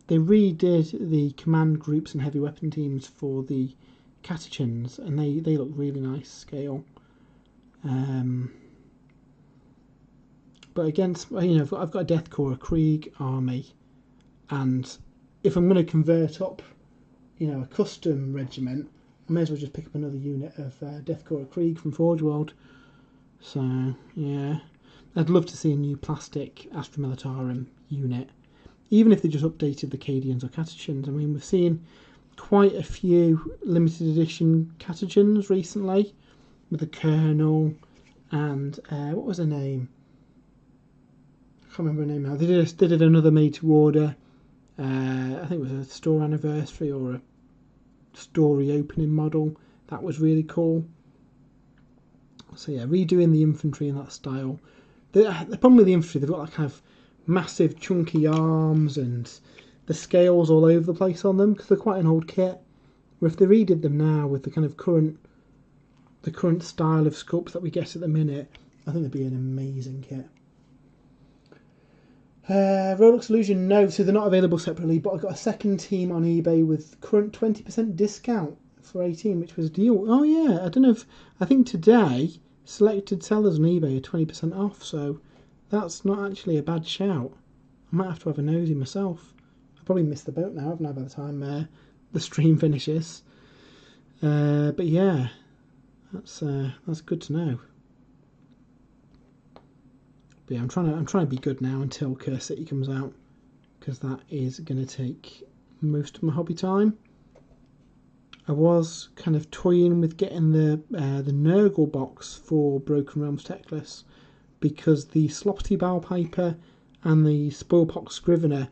redid the command groups and heavy weapon teams for the Catachans, and they look really nice scale. But against I've got a Death Corps, a Krieg army, and if I'm going to convert up, a custom regiment, I may as well just pick up another unit of Death Corps Krieg from Forge World. So yeah, I'd love to see a new plastic Astra Militarum unit. even if they just updated the Cadians or Catachans. I mean, we've seen quite a few limited edition Catachans recently, with the Colonel and what was her name? I can't remember her name now. They did another made to order. I think it was a store anniversary or a story opening model. That was really cool. So yeah, redoing the infantry in that style. The problem with the infantry, they've got like kind of massive chunky arms and the scales all over the place on them because they're quite an old kit. Where if they redid them now with the kind of current style of sculpts that we get at the minute, I think they'd be an amazing kit. Rolex Illusion, no, so they're not available separately, but I got a second team on eBay with current 20% discount for 18, which was a deal. Oh yeah, I don't know if, I think today selected sellers on eBay are 20% off, so that's not actually a bad shout. I might have to have a nosy myself. I've probably missed the boat now, haven't I, by the time the stream finishes. But yeah, that's good to know. But yeah, I'm trying to be good now until Curse City comes out, because that is going to take most of my hobby time. I was kind of toying with getting the Nurgle box for Broken Realms Techless, because the Sloppity Bowpiper and the Spoilpox Scrivener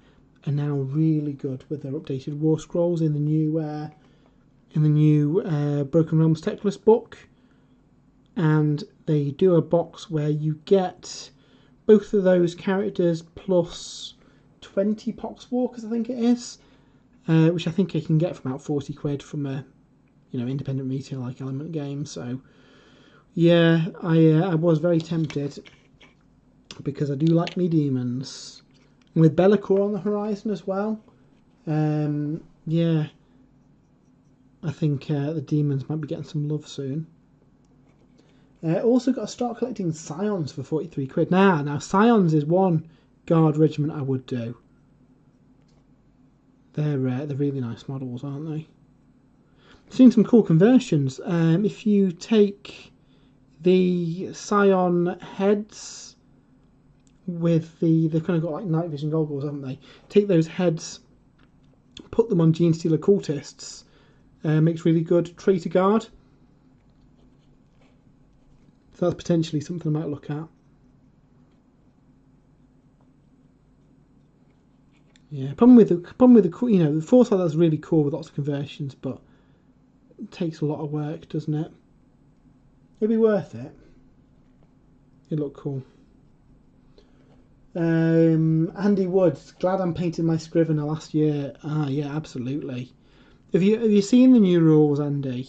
are now really good with their updated War Scrolls in the new Broken Realms Techless book, and they do a box where you get both of those characters plus 20 Poxwalkers, I think it is, which I think I can get for about 40 quid from a independent retail like Element Games. So yeah, I was very tempted because I do like me demons, and with Be'lakor on the horizon as well. Yeah, I think the demons might be getting some love soon. Also got to start collecting Scions for 43 quid. Now Scions is one guard regiment I would do. They're really nice models, aren't they? Seen some cool conversions. If you take the Scion heads with they've kind of got like night vision goggles, haven't they? Take those heads, put them on Genestealer cultists. Makes really good traitor guard. So that's potentially something I might look at. Yeah, problem with the the Foresight, that's really cool with lots of conversions, but it takes a lot of work, doesn't it? It'd be worth it. It'd look cool. Andy Woods, glad I'm painting my Scrivener last year. Ah, yeah, absolutely. Have you seen the new rules, Andy?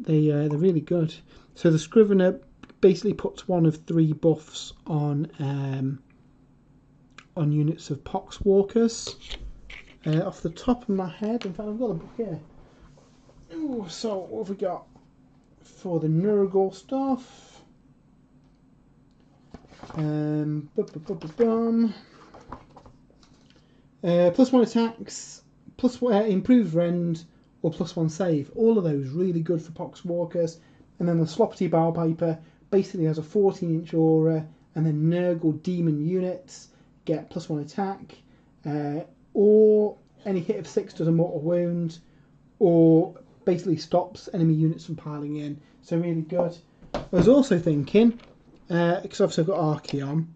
They're really good. So the Scrivener basically puts one of 3 buffs on units of Poxwalkers. Off the top of my head, in fact, I've got the book here. Ooh, so what have we got for the Nurgle stuff? +1 attacks, improved rend, or +1 save. All of those really good for Poxwalkers. And then the Sloppity Bowpiper basically has a 14-inch aura, and then Nurgle demon units get +1 attack, or any hit of 6 does a mortal wound, or basically stops enemy units from piling in. So really good. I was also thinking, because obviously I've got Archaon,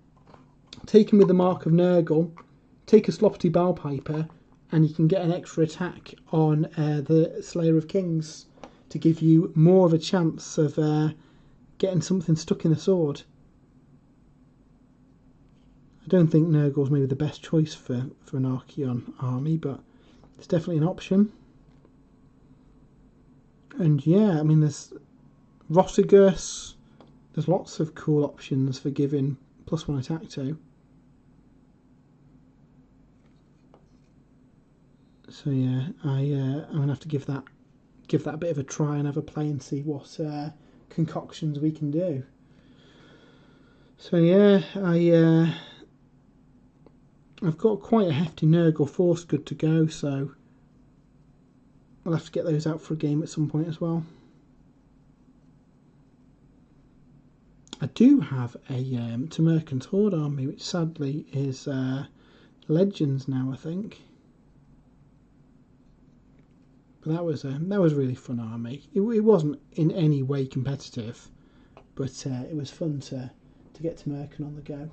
taken with the Mark of Nurgle, take a Sloppity Bowpiper, and you can get an extra attack on the Slayer of Kings to give you more of a chance of getting something stuck in the sword. I don't think Nurgle's maybe the best choice for an Archaon army, but it's definitely an option. And yeah, I mean, there's Rossigus. There's lots of cool options for giving +1 attack to. So yeah, I'm gonna have to give that a bit of a try and have a play and see what concoctions we can do. So yeah, I've got quite a hefty Nurgle force good to go, so I'll have to get those out for a game at some point as well. I do have a Tamerkan's Horde army, which sadly is Legends now, I think. But that was a really fun army. It wasn't in any way competitive, but it was fun to get to Merkin on the go.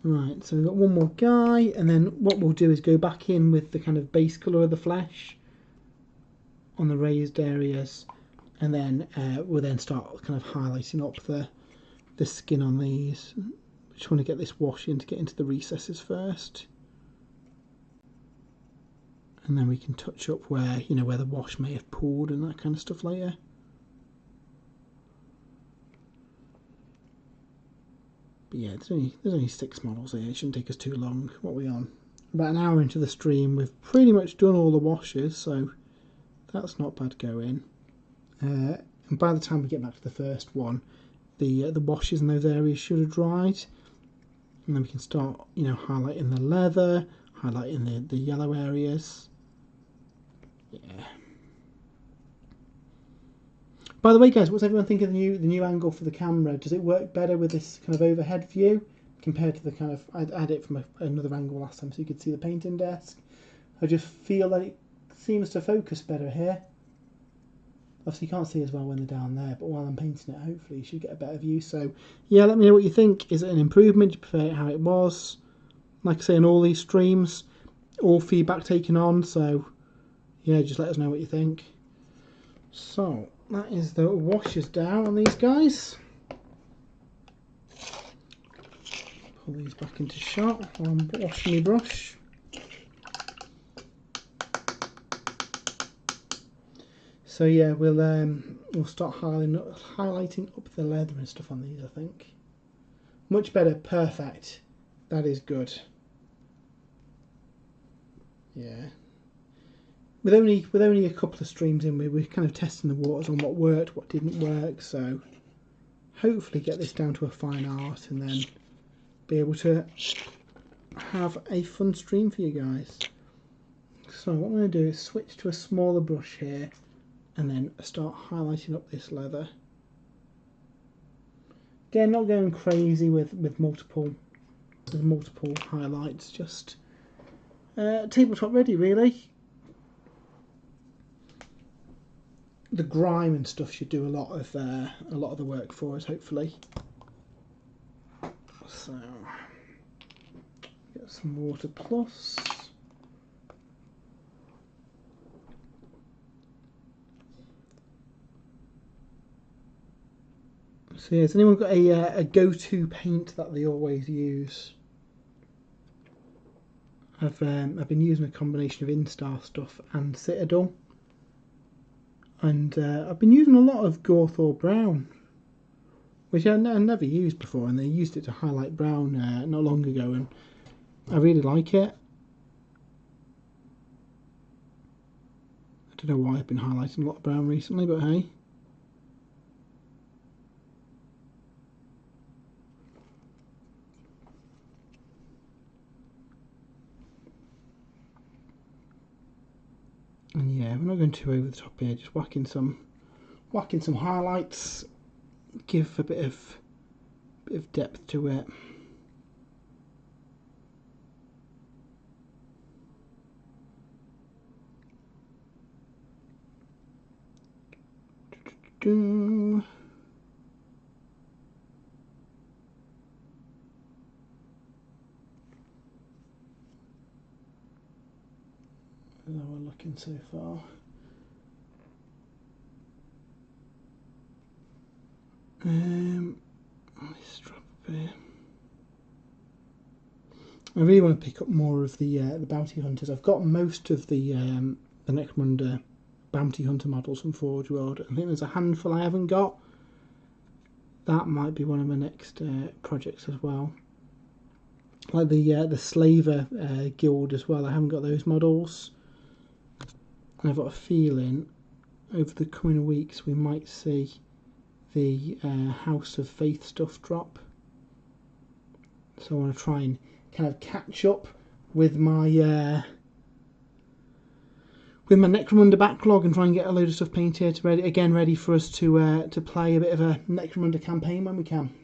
Right, so we've got one more guy, and then what we'll do is go back in with the kind of base colour of the flesh on the raised areas, and then we'll then start kind of highlighting up the skin on these. Just want to get this wash in to get into the recesses first, and then we can touch up where, you know, where the wash may have pooled and that kind of stuff later. But yeah, there's only 6 models here. It shouldn't take us too long. What are we on? About an hour into the stream. We've pretty much done all the washes, so that's not bad going. And by the time we get back to the first one, the washes in those areas should have dried, and then we can start, you know, highlighting the leather, highlighting the yellow areas. Yeah. By the way, guys, what's everyone think of the new angle for the camera? Does it work better with this kind of overhead view compared to the kind of... I had it from another angle last time so you could see the painting desk. I just feel that it seems to focus better here. Obviously you can't see as well when they're down there, but while I'm painting it, hopefully you should get a better view. So yeah, let me know what you think. Is it an improvement? Do you prefer it how it was? Like I say, in all these streams, all feedback taken on, so yeah, just let us know what you think. So that is the washes down on these guys. Pull these back into shot while I'm washing my brush. So yeah, we'll start highlighting up the leather and stuff on these, I think. Much better, perfect. That is good. Yeah. With only a couple of streams in, we're kind of testing the waters on what worked, what didn't work, so hopefully get this down to a fine art and then be able to have a fun stream for you guys. So what I'm going to do is switch to a smaller brush here and then start highlighting up this leather. Again, not going crazy with multiple highlights, just tabletop ready really. The grime and stuff should do a lot of the work for us, hopefully. So get some water plus. So yeah, has anyone got a go-to paint that they always use? I've been using a combination of Instar stuff and Citadel. And I've been using a lot of Gawthor Brown, which I never used before, and they used it to highlight brown not long ago, and I really like it. I don't know why I've been highlighting a lot of brown recently, but hey. And yeah, we're not going too over the top here, just whacking some highlights, give a bit of depth to it. How we're looking so far. Let's drop a bit. I really want to pick up more of the bounty hunters. I've got most of the Necromunda bounty hunter models from Forge World. I think there's a handful I haven't got. That might be one of my next projects as well. Like the Slaver guild as well. I haven't got those models. And I've got a feeling over the coming weeks we might see the House of Faith stuff drop. So I want to try and kind of catch up with my Necromunda backlog and try and get a load of stuff painted ready for us to play a bit of a Necromunda campaign when we can.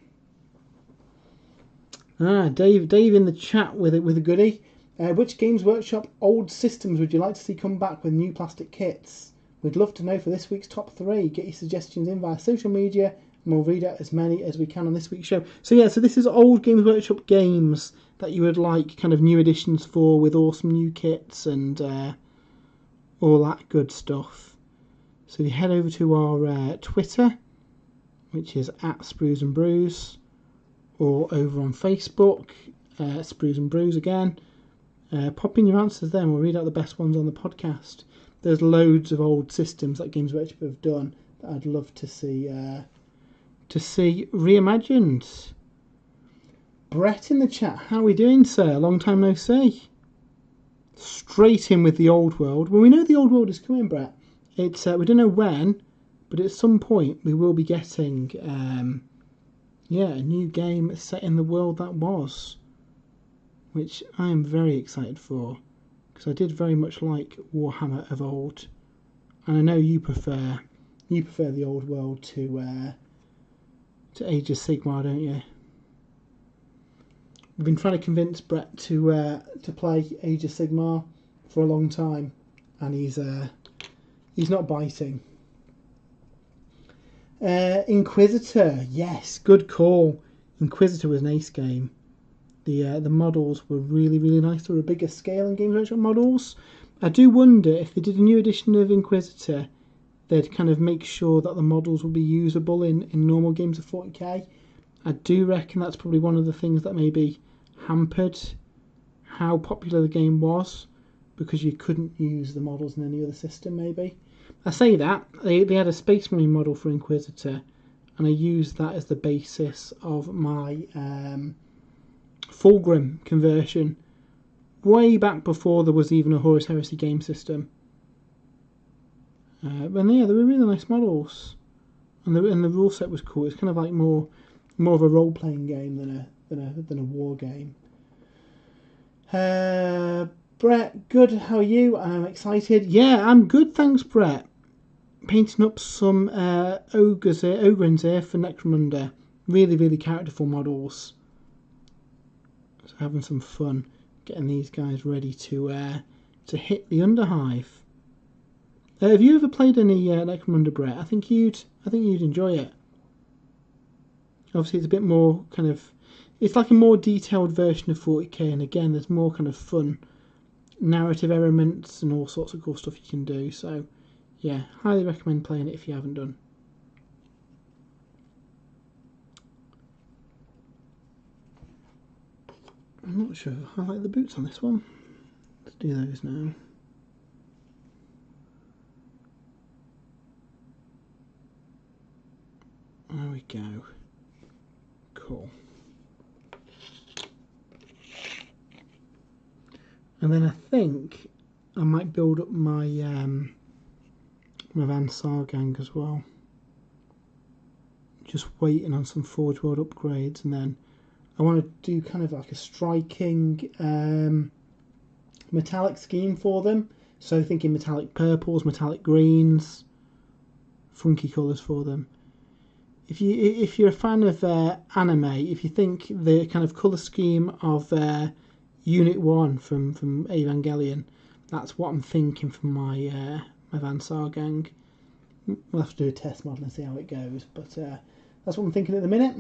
Dave in the chat with a goodie. Which Games Workshop old systems would you like to see come back with new plastic kits? We'd love to know for this week's top 3. Get your suggestions in via social media, and we'll read out as many as we can on this week's show. So yeah, so this is old Games Workshop games that you would like kind of new editions for, with awesome new kits and all that good stuff. So if you head over to our Twitter, which is @SpruesandBrews, or over on Facebook, Sprues and Brews again. Pop in your answers there and we'll read out the best ones on the podcast. There's loads of old systems that Games Workshop have done that I'd love to see reimagined. Brett in the chat, how are we doing, sir? Long time no see. Straight in with the old world. Well, we know the old world is coming, Brett. It's we don't know when, but at some point we will be getting a new game set in the world that was, which I am very excited for, because I did very much like Warhammer of old, and I know you prefer the old world to Age of Sigmar, don't you? We've been trying to convince Brett to play Age of Sigmar for a long time, and he's not biting. Inquisitor, yes, good call. Inquisitor was an ace game. The models were really, really nice. They were a bigger scale in Games Workshop models. I do wonder if they did a new edition of Inquisitor, they'd kind of make sure that the models would be usable in normal games of 40k. I do reckon that's probably one of the things that maybe hampered how popular the game was, because you couldn't use the models in any other system, maybe. I say that, they had a Space Marine model for Inquisitor, and I used that as the basis of my Fulgrim conversion, way back before there was even a Horus Heresy game system. But yeah, they were really nice models, and the rule set was cool. It's kind of like more of a role-playing game than a war game. Brett, good. How are you? I'm excited. Yeah, I'm good. Thanks, Brett. Painting up some Ogryns here for Necromunda. Really, really characterful models. So having some fun getting these guys ready to hit the Underhive. Have you ever played any Necromunda, Brett? I think you'd enjoy it. Obviously, it's a bit more kind of, it's like a more detailed version of 40k, and again, there's more kind of fun narrative elements and all sorts of cool stuff you can do. So yeah, highly recommend playing it if you haven't done. I'm not sure I like the boots on this one. Let's do those now. There we go. Cool. And then I think I might build up my my Van Saar gang as well. Just waiting on some Forge World upgrades, and then I want to do kind of like a striking metallic scheme for them. So thinking metallic purples, metallic greens, funky colours for them. If you're a fan of anime, if you think the kind of colour scheme of Unit 1 from Evangelion, that's what I'm thinking for my my Van Saar gang. We'll have to do a test model and see how it goes, but that's what I'm thinking at the minute.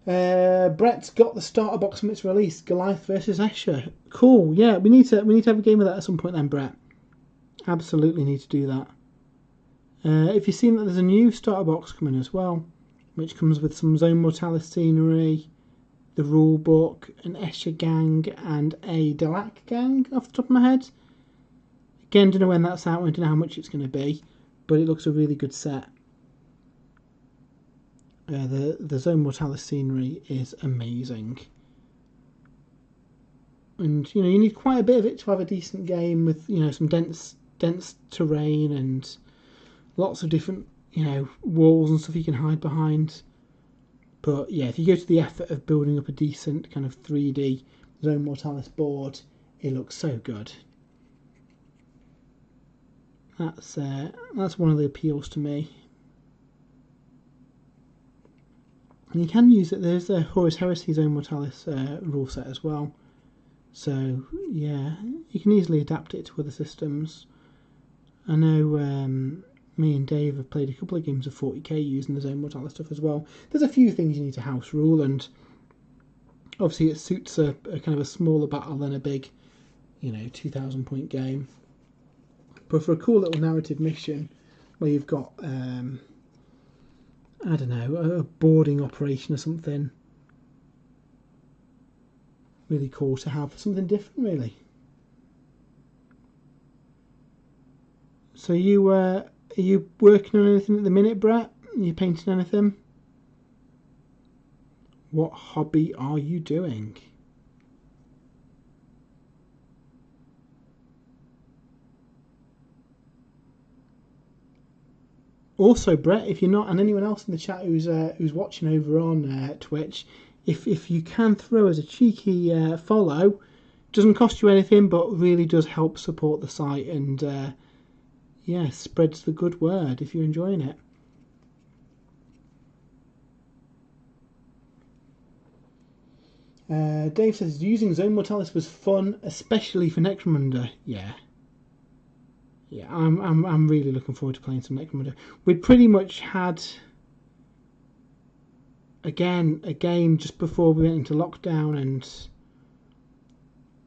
Brett's got the starter box from its release, Goliath versus Escher. Cool, yeah, we need to have a game of that at some point then, Brett. Absolutely need to do that. If you've seen that there's a new starter box coming as well, which comes with some Zone Mortalis scenery, the rule book, an Escher gang, and a Delac gang off the top of my head. Again, don't know when that's out, I don't know how much it's going to be, but it looks a really good set. The Zone Mortalis scenery is amazing. And, you know, you need quite a bit of it to have a decent game with, you know, some dense terrain and lots of different, you know, walls and stuff you can hide behind. But yeah, if you go to the effort of building up a decent kind of 3D Zone Mortalis board, it looks so good. That's one of the appeals to me. And you can use it. There's the Horus Heresy Zone Mortalis rule set as well. So yeah, you can easily adapt it to other systems. I know me and Dave have played a couple of games of 40k using the Zone Mortalis stuff as well. There's a few things you need to house rule, and obviously it suits a kind of a smaller battle than a big, 2,000 point game. But for a cool little narrative mission where you've got, I don't know, a boarding operation or something, really cool to have something different, really. So are you working on anything at the minute, Brett? Are you painting anything? What hobby are you doing? Also, Brett, if you're not, and anyone else in the chat who's watching over on Twitch, if you can throw us a cheeky follow, doesn't cost you anything, but really does help support the site and spreads the good word if you're enjoying it. Dave says using Zone Mortalis was fun, especially for Necromunda. Yeah, I'm really looking forward to playing some Necromunda. We'd pretty much had a game just before we went into lockdown, and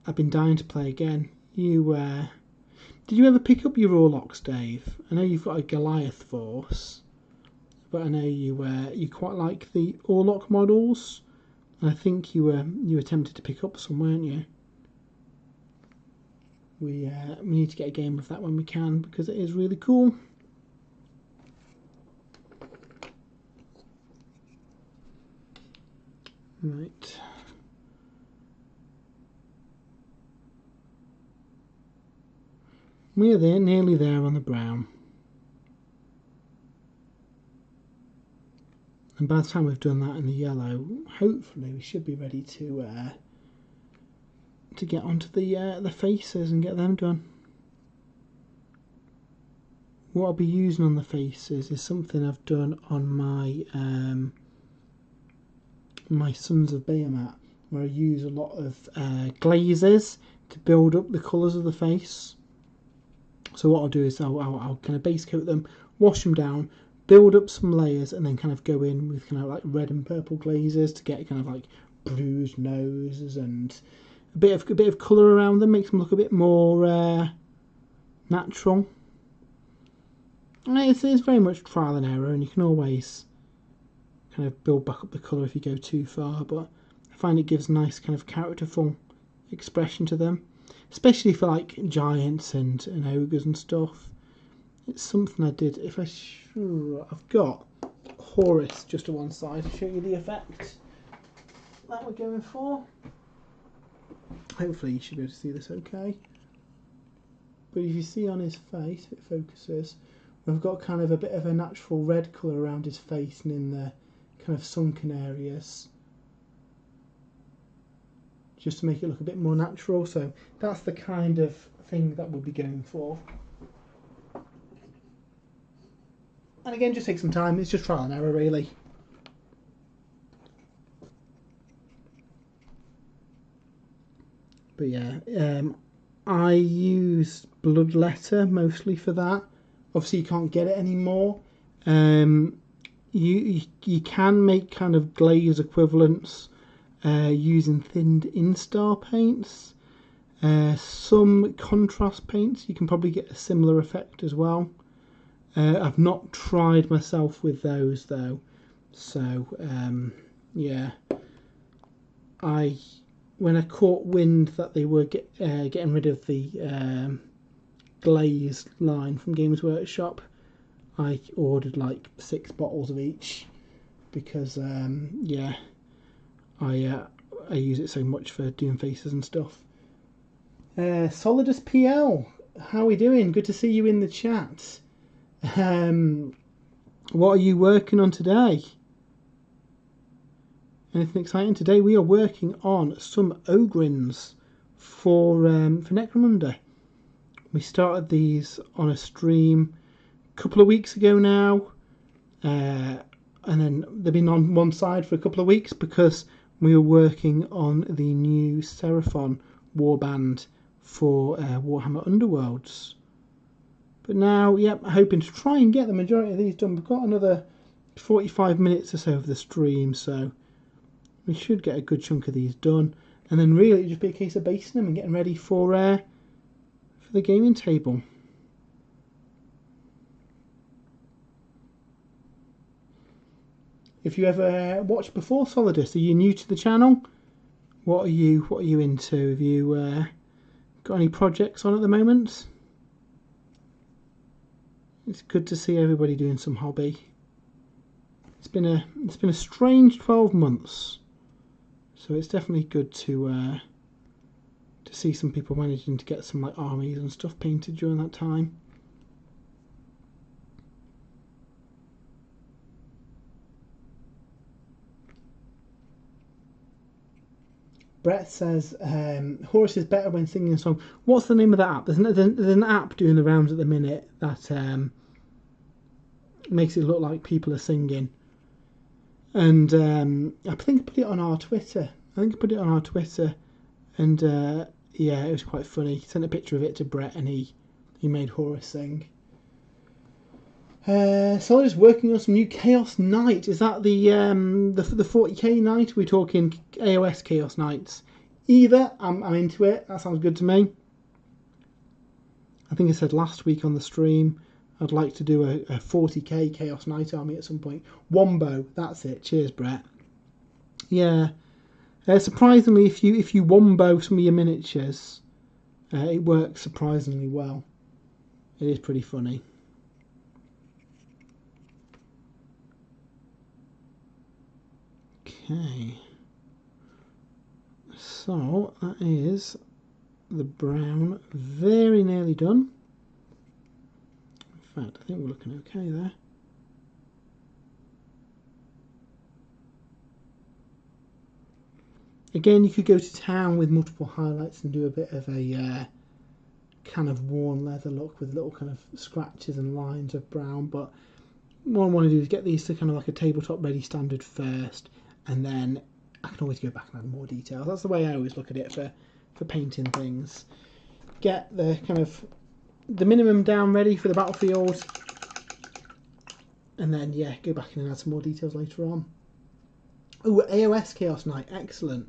I've been dying to play again. Did you ever pick up your Orlocks, Dave? I know you've got a Goliath force, but I know you quite like the Orlock models. I think you were tempted to pick up some, weren't you? We need to get a game of that when we can, because it is really cool. Right. We are there, nearly there on the brown. And by the time we've done that in the yellow, hopefully we should be ready to get onto the faces and get them done. What I'll be using on the faces is something I've done on my my Sons of Bahamut, where I use a lot of glazes to build up the colours of the face. So what I'll do is I'll kind of base coat them, wash them down, build up some layers, and then kind of go in with kind of like red and purple glazes to get kind of like bruised noses and a bit of colour around them, makes them look a bit more natural. And it's very much trial and error, and you can always kind of build back up the colour if you go too far, but I find it gives nice kind of characterful expression to them, especially for like giants and ogres and stuff. It's something I did. I've got Horus just to one side to show you the effect that we're going for. Hopefully you should be able to see this okay. But if you see on his face, if it focuses, we've got kind of a bit of a natural red colour around his face and in the kind of sunken areas, just to make it look a bit more natural. So that's the kind of thing that we'll be going for. And again, just take some time. It's just trial and error, really. But yeah, I use Bloodletter mostly for that. Obviously, you can't get it anymore. You can make kind of glaze equivalents using thinned instar paints. Some contrast paints, you can probably get a similar effect as well. I've not tried myself with those though, so yeah. When I caught wind that they were getting rid of the glaze line from Games Workshop, I ordered like 6 bottles of each because I use it so much for doing faces and stuff. Solidus PL, how are we doing? Good to see you in the chat. What are you working on today? Anything exciting? Today we are working on some Ogryns for Necromunda. We started these on a stream a couple of weeks ago now. and then they've been on one side for a couple of weeks because we were working on the new Seraphon warband for Warhammer Underworlds. But now, yep, hoping to try and get the majority of these done. We've got another 45 minutes or so of the stream, so we should get a good chunk of these done. And then really it'll just be a case of basing them and getting ready for the gaming table. If you ever watched before Solidus, are you new to the channel? What are you into? Have you got any projects on at the moment? It's good to see everybody doing some hobby. It's been a strange 12 months, so it's definitely good to see some people managing to get some like armies and stuff painted during that time. Brett says Horus is better when singing a song. What's the name of that app? There's an app doing the rounds at the minute that makes it look like people are singing. And I think I put it on our Twitter. And yeah, it was quite funny. He sent a picture of it to Brett, and he made Horus sing. Solidus working on some new Chaos Knight. Is that the 40k Knight? We're talking AOS Chaos Knights. Either, I'm into it. That sounds good to me. I think I said last week on the stream I'd like to do a 40k Chaos Knight army at some point. Wombo, that's it. Cheers, Brett. Yeah. Surprisingly, if you wombo some of your miniatures, it works surprisingly well. It is pretty funny. Okay, so that is the brown very nearly done. In fact, I think we're looking okay there. Again, you could go to town with multiple highlights and do a bit of a kind of worn leather look with little kind of scratches and lines of brown, but what I want to do is get these to kind of like a tabletop ready standard first, and then I can always go back and add more details. That's the way I always look at it for painting things. Get the kind of the minimum down ready for the battlefield, and then yeah, go back in and add some more details later on. Oh, AOS Chaos Knight, excellent.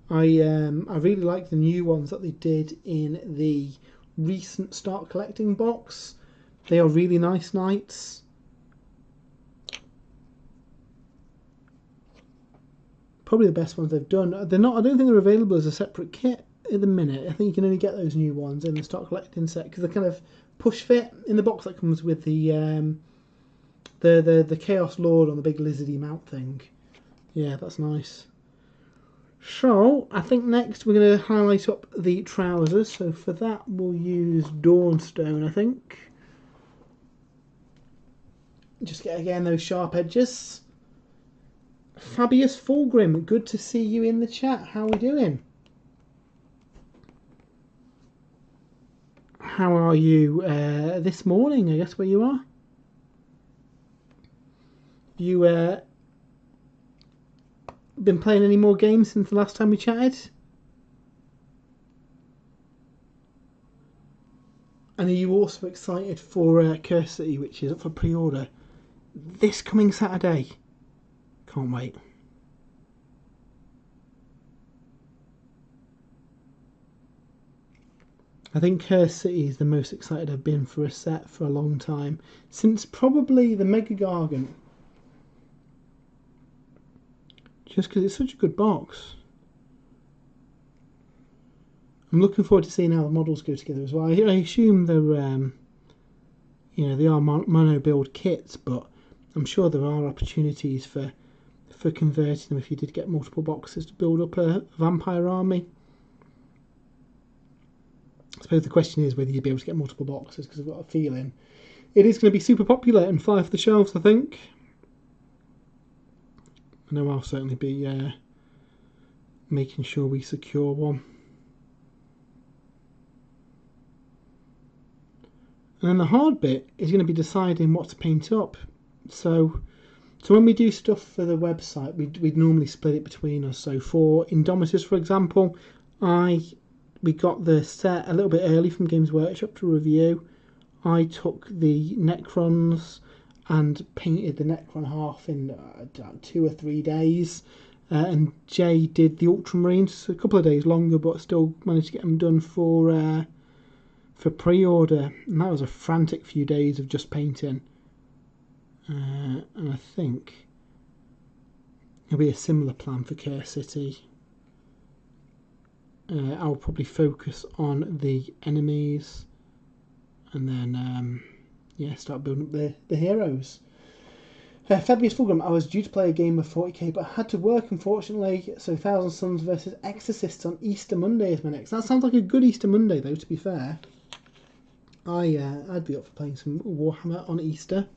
I really like the new ones that they did in the recent Start Collecting box. They are really nice knights. Probably the best ones they've done. They're not. I don't think they're available as a separate kit at the minute. I think you can only get those new ones in the Start Collecting set because they're kind of push fit in the box that comes with the Chaos Lord on the big lizardy mount thing. Yeah, that's nice. So I think next we're going to highlight up the trousers. So for that we'll use Dawnstone, I think. Just get again those sharp edges. Fabius Fulgrim, good to see you in the chat. How are we doing? How are you this morning, I guess, where you are? You been playing any more games since the last time we chatted? And are you also excited for Curse City, which is up for pre-order this coming Saturday? Can't wait. I think Curse City is the most excited I've been for a set for a long time. Since probably the Mega Gargant. Just because it's such a good box. I'm looking forward to seeing how the models go together as well. I assume they're, you know, they are mono build kits, but I'm sure there are opportunities for converting them if you did get multiple boxes to build up a vampire army. I suppose the question is whether you'd be able to get multiple boxes, because I've got a feeling it is going to be super popular and fly off the shelves, I think. I know I'll certainly be making sure we secure one. And then the hard bit is going to be deciding what to paint up. So So when we do stuff for the website, we'd normally split it between us. So for Indomitus, for example, we got the set a little bit early from Games Workshop to review. I took the Necrons and painted the Necron half in 2 or 3 days. And Jay did the Ultramarines, a couple of days longer, but still managed to get them done for pre-order. And that was a frantic few days of just painting. And I think there'll be a similar plan for Curse City. I'll probably focus on the enemies and then start building up the heroes. Fabius Fulgrim, I was due to play a game of 40k, but I had to work, unfortunately. So Thousand Suns versus Exorcists on Easter Monday is my next. That sounds like a good Easter Monday, though, to be fair. I'd be up for playing some Warhammer on Easter.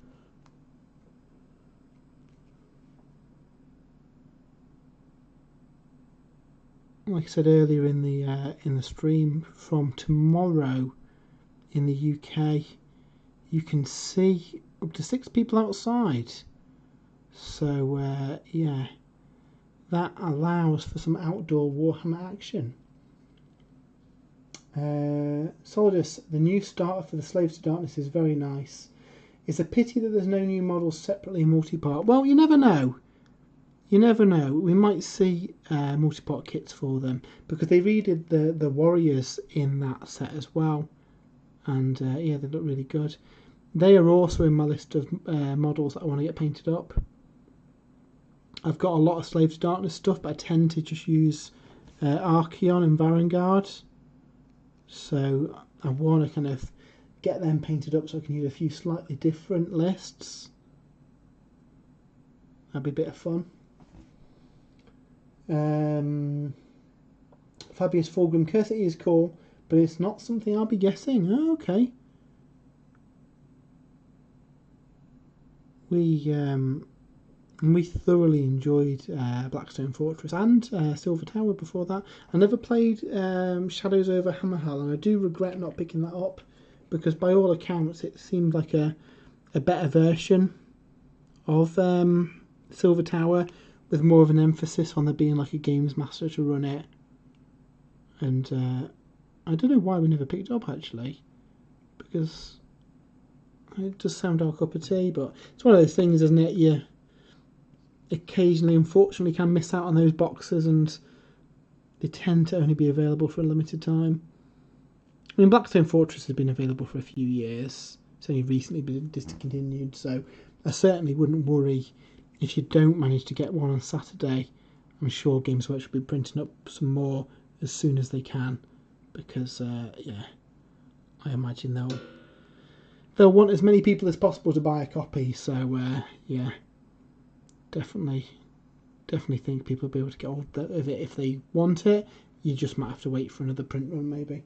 Like I said earlier in the stream, from tomorrow in the UK, you can see up to 6 people outside. So yeah, that allows for some outdoor Warhammer action. Solidus, the new starter for the Slaves to Darkness is very nice. It's a pity that there's no new models separately in multi-part. Well, you never know. You never know. We might see multi-part kits for them, because they redid the warriors in that set as well. And yeah, they look really good. They are also in my list of models that I want to get painted up. I've got a lot of Slaves to Darkness stuff, but I tend to just use Archeon and Varangard. So I want to kind of get them painted up so I can use a few slightly different lists. That'd be a bit of fun. Fabius Fulgrim, Curse City is cool, but it's not something I'll be guessing. Oh, okay. We thoroughly enjoyed Blackstone Fortress and Silver Tower before that. I never played Shadows over Hammerhal, and I do regret not picking that up, because by all accounts it seemed like a better version of Silver Tower, with more of an emphasis on there being like a games master to run it. And I don't know why we never picked it up, actually, because it does sound our cup of tea, but it's one of those things, isn't it? You occasionally, unfortunately, can miss out on those boxes, and they tend to only be available for a limited time. I mean, Blackstone Fortress has been available for a few years. It's only recently been discontinued, so I certainly wouldn't worry if you don't manage to get one on Saturday. I'm sure Games Workshop will be printing up some more as soon as they can, because yeah, I imagine they'll want as many people as possible to buy a copy. So yeah, definitely think people will be able to get hold of it if they want it. You just might have to wait for another print run, maybe.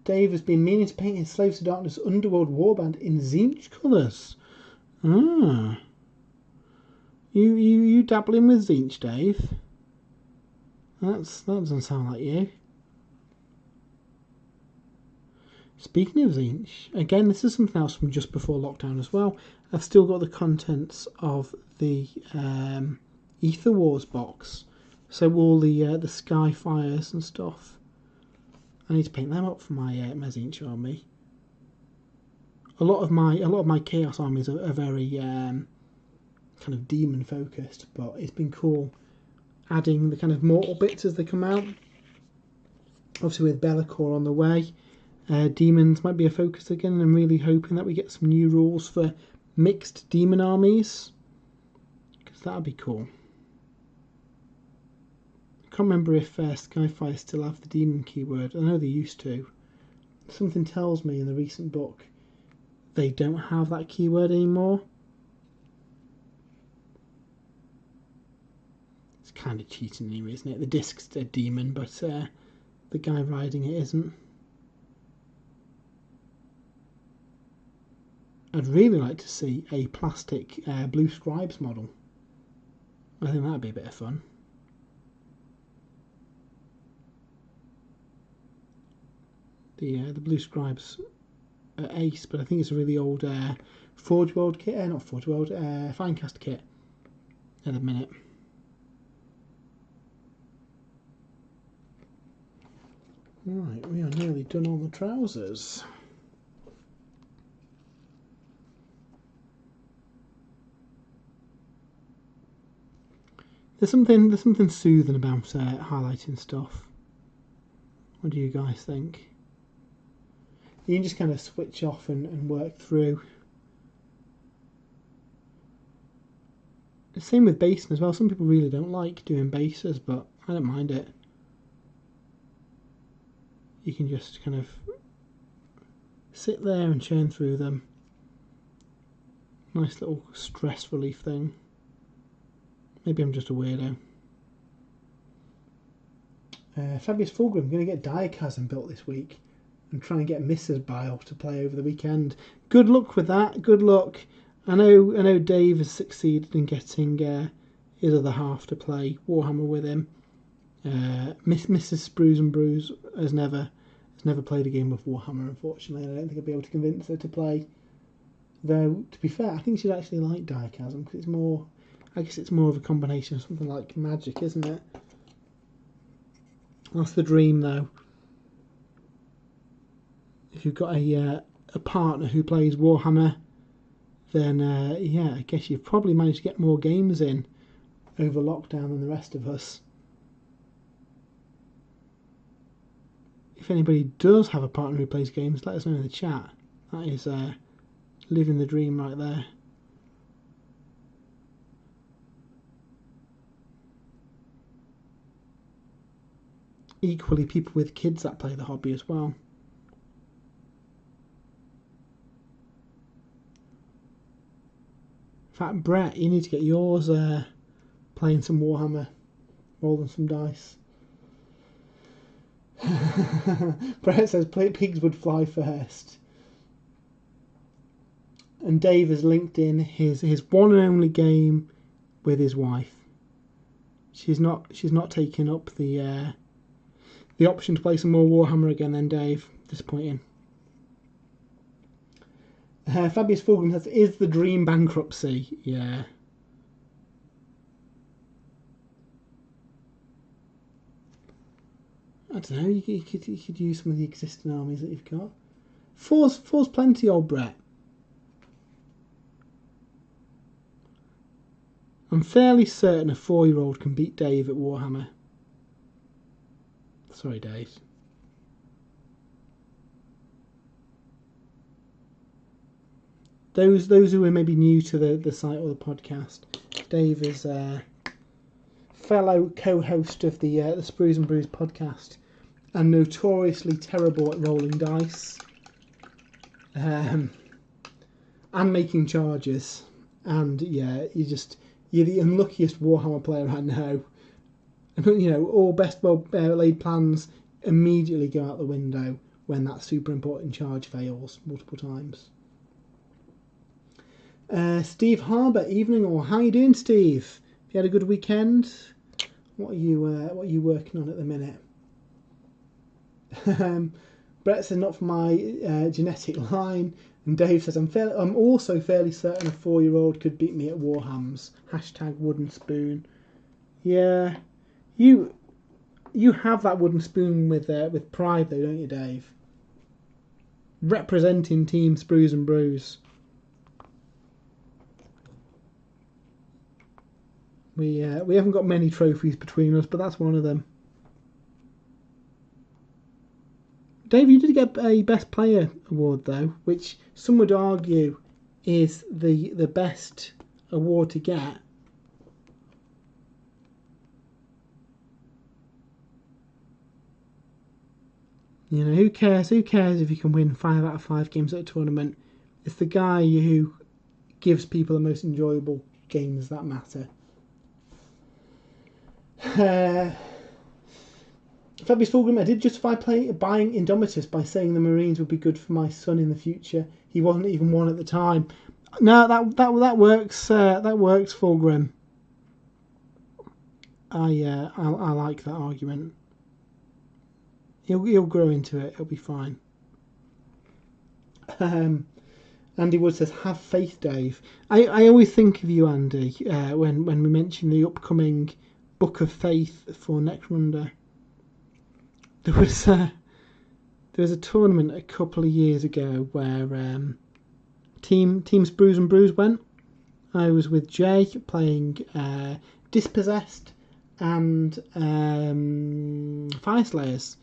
Dave has been meaning to paint his Slaves to Darkness Underworld Warband in Tzeentch colours. Ah, you dabbling with Tzeentch, Dave? That doesn't sound like you. Speaking of Tzeentch, again, this is something else from just before lockdown as well. I've still got the contents of the Ether Wars box, so all the Skyfires and stuff. I need to paint them up for my Tzeentch army. A lot of my Chaos armies are very kind of demon focused, but it's been cool adding the kind of mortal bits as they come out. Obviously, with Be'lakor on the way, demons might be a focus again, and I'm really hoping that we get some new rules for mixed demon armies, because that would be cool. I can't remember if Skyfire still have the demon keyword. I know they used to. Something tells me in the recent book they don't have that keyword anymore. It's kind of cheating anyway, isn't it? The disc's a demon, but the guy riding it isn't. I'd really like to see a plastic Blue Scribes model. I think that'd be a bit of fun. The Blue Scribes Ace, but I think it's a really old Forge World kit. Not Forge World, Finecast kit at the minute. Right, we are nearly done on the trousers. There's something soothing about highlighting stuff. What do you guys think? You can just kind of switch off and work through. The same with basing as well. Some people really don't like doing bases, but I don't mind it. You can just kind of sit there and churn through them. Nice little stress relief thing. Maybe I'm just a weirdo. Fabulous Fulgrim going to get Diachasm built this week and try and get Mrs. Bile to play over the weekend. Good luck with that. Good luck. I know Dave has succeeded in getting his other half to play Warhammer with him. Mrs. Sprues and Brews has never played a game of Warhammer, unfortunately. I don't think I'll be able to convince her to play. Though, to be fair, I think she'd actually like Diachasm because it's more... I guess it's more of a combination of something like Magic, isn't it? That's the dream, though. If you've got a partner who plays Warhammer, then yeah, I guess you've probably managed to get more games in over lockdown than the rest of us. If anybody does have a partner who plays games, let us know in the chat. That is living the dream right there. Equally, people with kids that play the hobby as well. In fact, Brett, you need to get yours playing some Warhammer, rolling some dice. Brett says pigs would fly first. And Dave has linked in his one and only game with his wife. She's not taking up the option to play some more Warhammer again then, Dave. Disappointing. Fabius Fulgrim says, is the dream bankruptcy? Yeah. I don't know, you could use some of the existing armies that you've got. Four's plenty, old Brett. I'm fairly certain a 4-year-old can beat Dave at Warhammer. Sorry, Dave. Those who are maybe new to the site or the podcast, Dave is a fellow co-host of the Sprues and Brews podcast and notoriously terrible at rolling dice and making charges. And yeah, you're the unluckiest Warhammer player I know. You know, all best well laid plans immediately go out the window when that super important charge fails multiple times. Steve Harbour, evening all. How you doing, Steve? Have you had a good weekend? What are you working on at the minute? Brett says not for my genetic line, and Dave says I'm also fairly certain a 4-year-old could beat me at Warhams. # wooden spoon. Yeah. You have that wooden spoon with pride though, don't you, Dave? Representing Team Sprues and Brews. We haven't got many trophies between us, but that's one of them. Dave, you did get a Best Player award though, which some would argue is the best award to get. You know, who cares? Who cares if you can win 5 out of 5 games at a tournament? It's the guy who gives people the most enjoyable games that matter. Fabius Fulgrim, I did justify buying Indomitus by saying the Marines would be good for my son in the future. He wasn't even one at the time. No, that works. That works, Fulgrim. I like that argument. He'll grow into it. He'll be fine. Andy Wood says, "Have faith, Dave." I always think of you, Andy, when we mention the upcoming Book of Faith for Necromunda. There was a tournament a couple of years ago where Teams Brews and Brews went. I was with Jay playing Dispossessed and Fire Slayers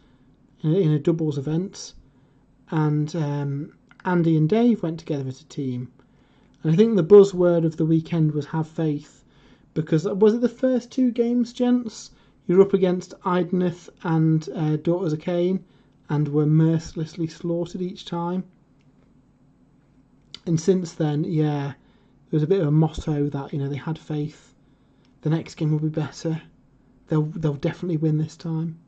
in a doubles event, and Andy and Dave went together as a team. And I think the buzzword of the weekend was "have faith," because was it the first two games, gents? You're up against Idoneth and Daughters of Cain, and were mercilessly slaughtered each time. And since then, yeah, there was a bit of a motto that, you know, they had faith. The next game will be better. They'll definitely win this time.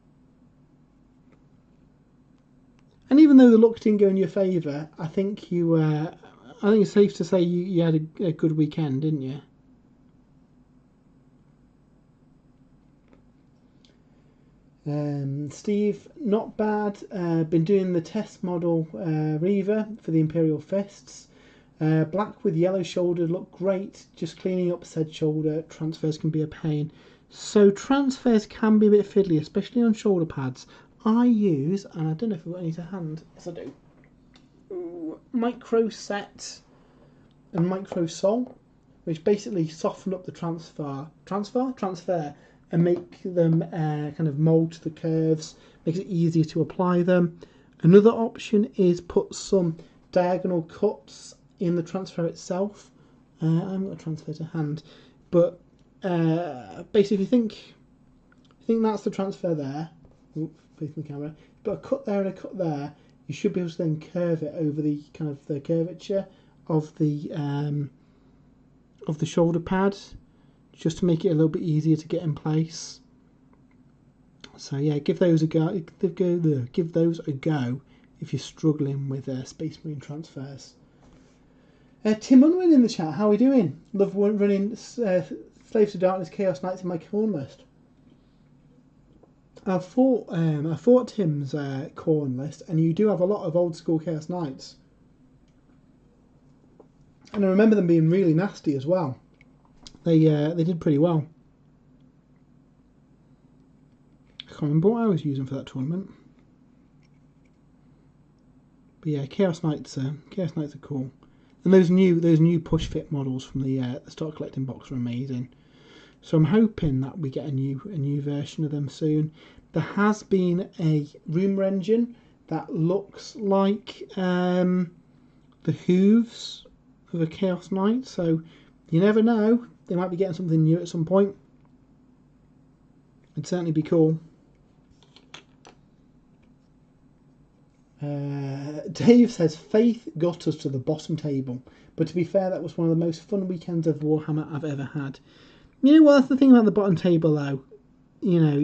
And even though the luck didn't go in your favour, I think it's safe to say you had a good weekend, didn't you? Steve, not bad. Been doing the test model Reaver for the Imperial Fists. Black with yellow shoulder look great. Just cleaning up said shoulder. Transfers can be a pain. So transfers can be a bit fiddly, especially on shoulder pads. I use, and I don't know if I've got any to hand. Yes, I do. Micro Set and Micro Sol, which basically soften up the transfer, and make them kind of mould to the curves. Makes it easier to apply them. Another option is put some diagonal cuts in the transfer itself. I haven't got a transfer to hand, but basically, think that's the transfer there. Facing the camera, but a cut there and a cut there. You should be able to then curve it over the kind of the curvature of the shoulder pad, just to make it a little bit easier to get in place. So yeah, give those a go. Give those a go if you're struggling with Space Marine transfers. Tim Unwin in the chat. How are we doing? Love running Slaves of Darkness Chaos Knights in my corn list. I fought Tim's corn list, and you do have a lot of old school Chaos Knights, and I remember them being really nasty as well. They did pretty well. I can't remember what I was using for that tournament, but yeah, Chaos Knights are cool, and those new push fit models from the Start Collecting box are amazing. So I'm hoping that we get a new version of them soon. There has been a rumour engine that looks like the hooves of a Chaos Knight, so you never know. They might be getting something new at some point. It'd certainly be cool. Dave says, "Faith got us to the bottom table, but to be fair, that was one of the most fun weekends of Warhammer I've ever had." You know what? That's the thing about the bottom table, though. You know,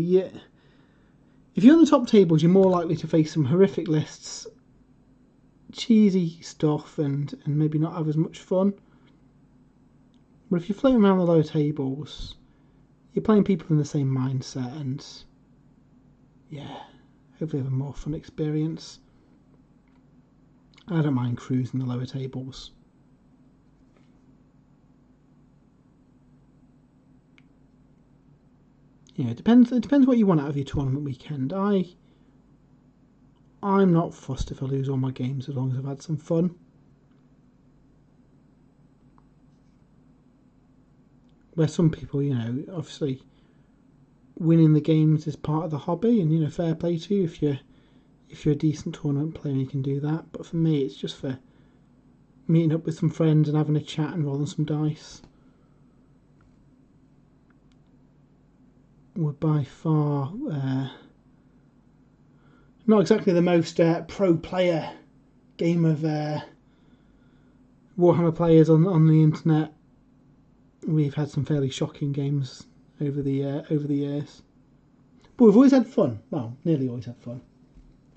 if you're on the top tables, you're more likely to face some horrific lists, cheesy stuff, and maybe not have as much fun. But if you're floating around the lower tables, you're playing people in the same mindset, and yeah, hopefully have a more fun experience. I don't mind cruising the lower tables. Yeah, it depends what you want out of your tournament weekend. I'm not fussed if I lose all my games as long as I've had some fun. Where some people, you know, obviously winning the games is part of the hobby, and you know, fair play to you if you're a decent tournament player, you can do that. But for me, it's just for meeting up with some friends and having a chat and rolling some dice. We're by far not exactly the most pro player game of Warhammer players on the internet. We've had some fairly shocking games over the years, but we've always had fun. Well, nearly always had fun.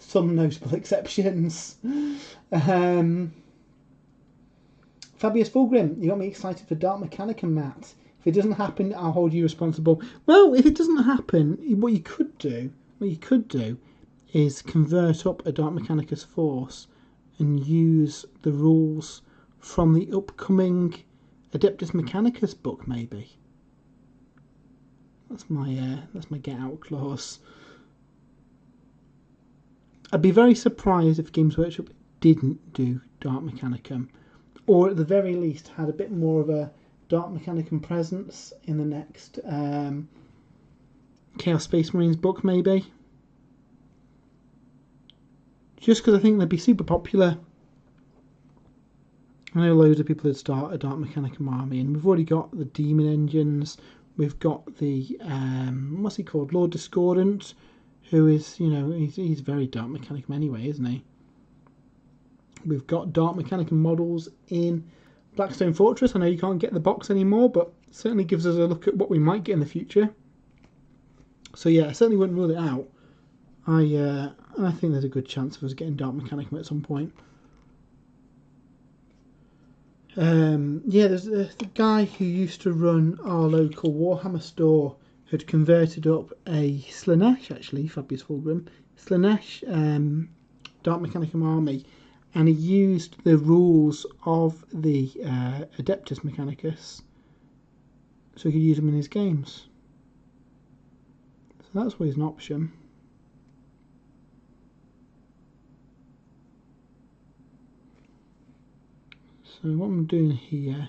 Some notable exceptions. Fabius Fulgrim, you got me excited for Dark Mechanica, Matt. If it doesn't happen, I'll hold you responsible. Well, if it doesn't happen, what you could do is convert up a Dark Mechanicus force and use the rules from the upcoming Adeptus Mechanicus book, maybe. That's my get out clause. I'd be very surprised if Games Workshop didn't do Dark Mechanicum, or at the very least had a bit more of a Dark Mechanicum presence in the next Chaos Space Marines book, maybe. Just because I think they'd be super popular. I know loads of people would start a Dark Mechanicum army, and we've already got the Demon Engines. We've got the what's he called, Lord Discordant, who is, you know, he's very Dark Mechanicum anyway, isn't he? We've got Dark Mechanicum models in Blackstone Fortress. I know you can't get the box anymore, but certainly gives us a look at what we might get in the future. So yeah, I certainly wouldn't rule it out. I think there's a good chance of us getting Dark Mechanicum at some point. Yeah, there's the guy who used to run our local Warhammer store had converted up a Slaanesh, actually, Fabius Fulgrim, Slaanesh Dark Mechanicum army, and he used the rules of the Adeptus Mechanicus so he could use them in his games. So that's always an option. So what I'm doing here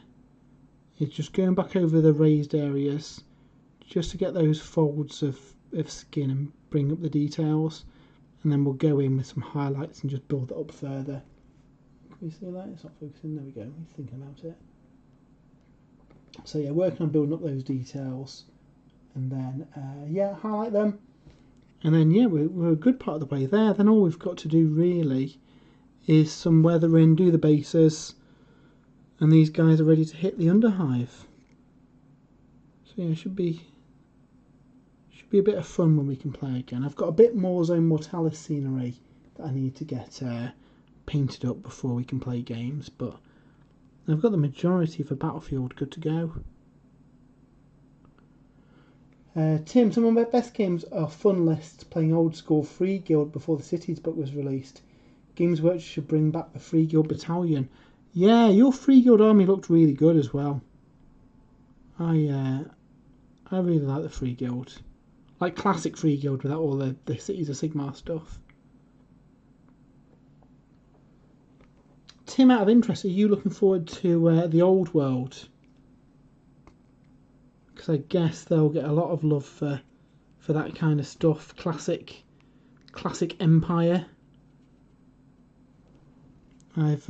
is just going back over the raised areas just to get those folds of skin and bring up the details, and then we'll go in with some highlights and just build it up further. Can we see that? It's not focusing. There we go. He's thinking about it. So yeah, working on building up those details, and then yeah, highlight them, and then yeah, we're a good part of the way there. Then all we've got to do really is some weathering, do the bases, and these guys are ready to hit the underhive. So yeah, should be a bit of fun when we can play again. I've got a bit more Zone Mortalis scenery that I need to get painted up before we can play games, but I've got the majority of the battlefield good to go. Tim, some of my best games are fun lists playing old school Free Guild before the Cities book was released. Games Workshop should bring back the Free Guild Battalion. Yeah, your Free Guild army looked really good as well. I really like the Free Guild. Like classic Free Guild without all the Cities of Sigmar stuff. Tim, out of interest, are you looking forward to the Old World? Because I guess they'll get a lot of love for that kind of stuff. Classic Empire. I've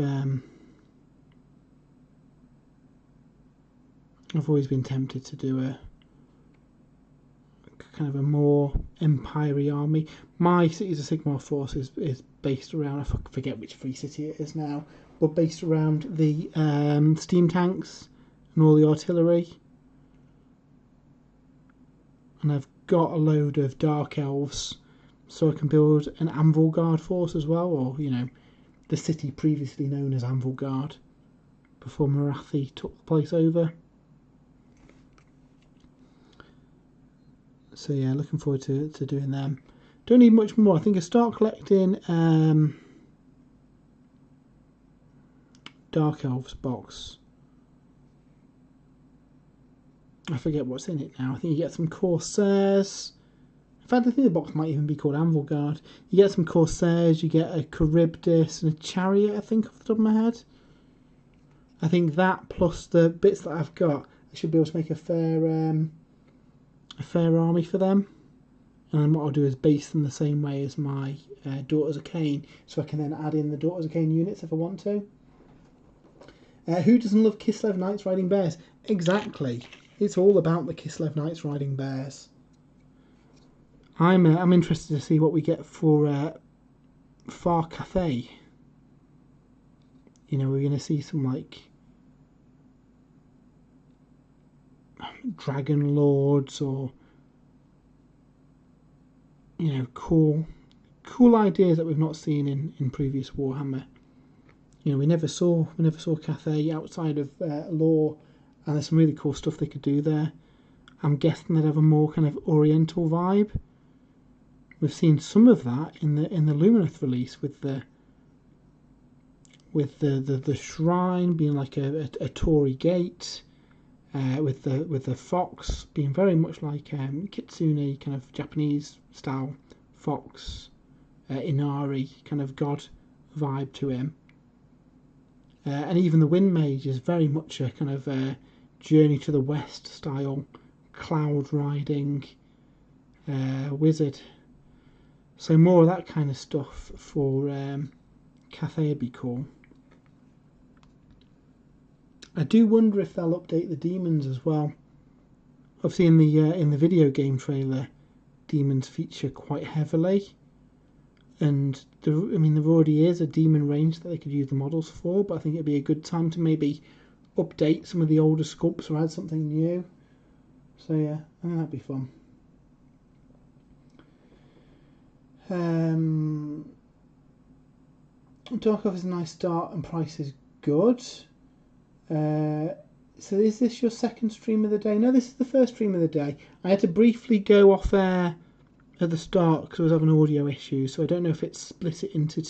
always been tempted to do a kind of a more Empire-y army. My Cities of Sigmar force is based around, I forget which free city it is now, but based around the steam tanks and all the artillery. And I've got a load of Dark Elves, so I can build an Anvil Guard force as well, or, you know, the city previously known as Anvil Guard, before Marathi took the place over. So yeah, looking forward to doing them. Don't need much more. I think I start collecting Dark Elves box. I forget what's in it now. I think you get some Corsairs. In fact, I think the box might even be called Anvil Guard. You get some Corsairs, you get a Charybdis and a Chariot, I think, off the top of my head. I think that plus the bits that I've got, I should be able to make a fair army for them. And then what I'll do is base them the same way as my Daughters of Cain, so I can then add in the Daughters of Cain units if I want to. Who doesn't love Kislev Knights riding bears? Exactly. It's all about the Kislev Knights riding bears. I'm interested to see what we get for Far Cathay. You know, we're going to see some like Dragon Lords, or you know, cool ideas that we've not seen in previous Warhammer. You know, we never saw Cathay outside of lore, and there's some really cool stuff they could do there. I'm guessing they'd have a more kind of Oriental vibe. We've seen some of that in the Lumineth release with the with the shrine being like a Torii gate, with the fox being very much like kitsune kind of Japanese style fox, Inari kind of god vibe to him. And even the Wind Mage is very much a kind of Journey to the West style cloud riding wizard. So more of that kind of stuff for Cathay would be cool. I do wonder if they'll update the demons as well. Obviously in the video game trailer, demons feature quite heavily, and there already is a demon range that they could use the models for, but I think it'd be a good time to maybe update some of the older sculpts or add something new. So yeah, I think that'd be fun. Dark is a nice start and price is good. So is this your second stream of the day? No, this is the first stream of the day. I had to briefly go off air at the start because I was having audio issues, so I don't know if it's split it into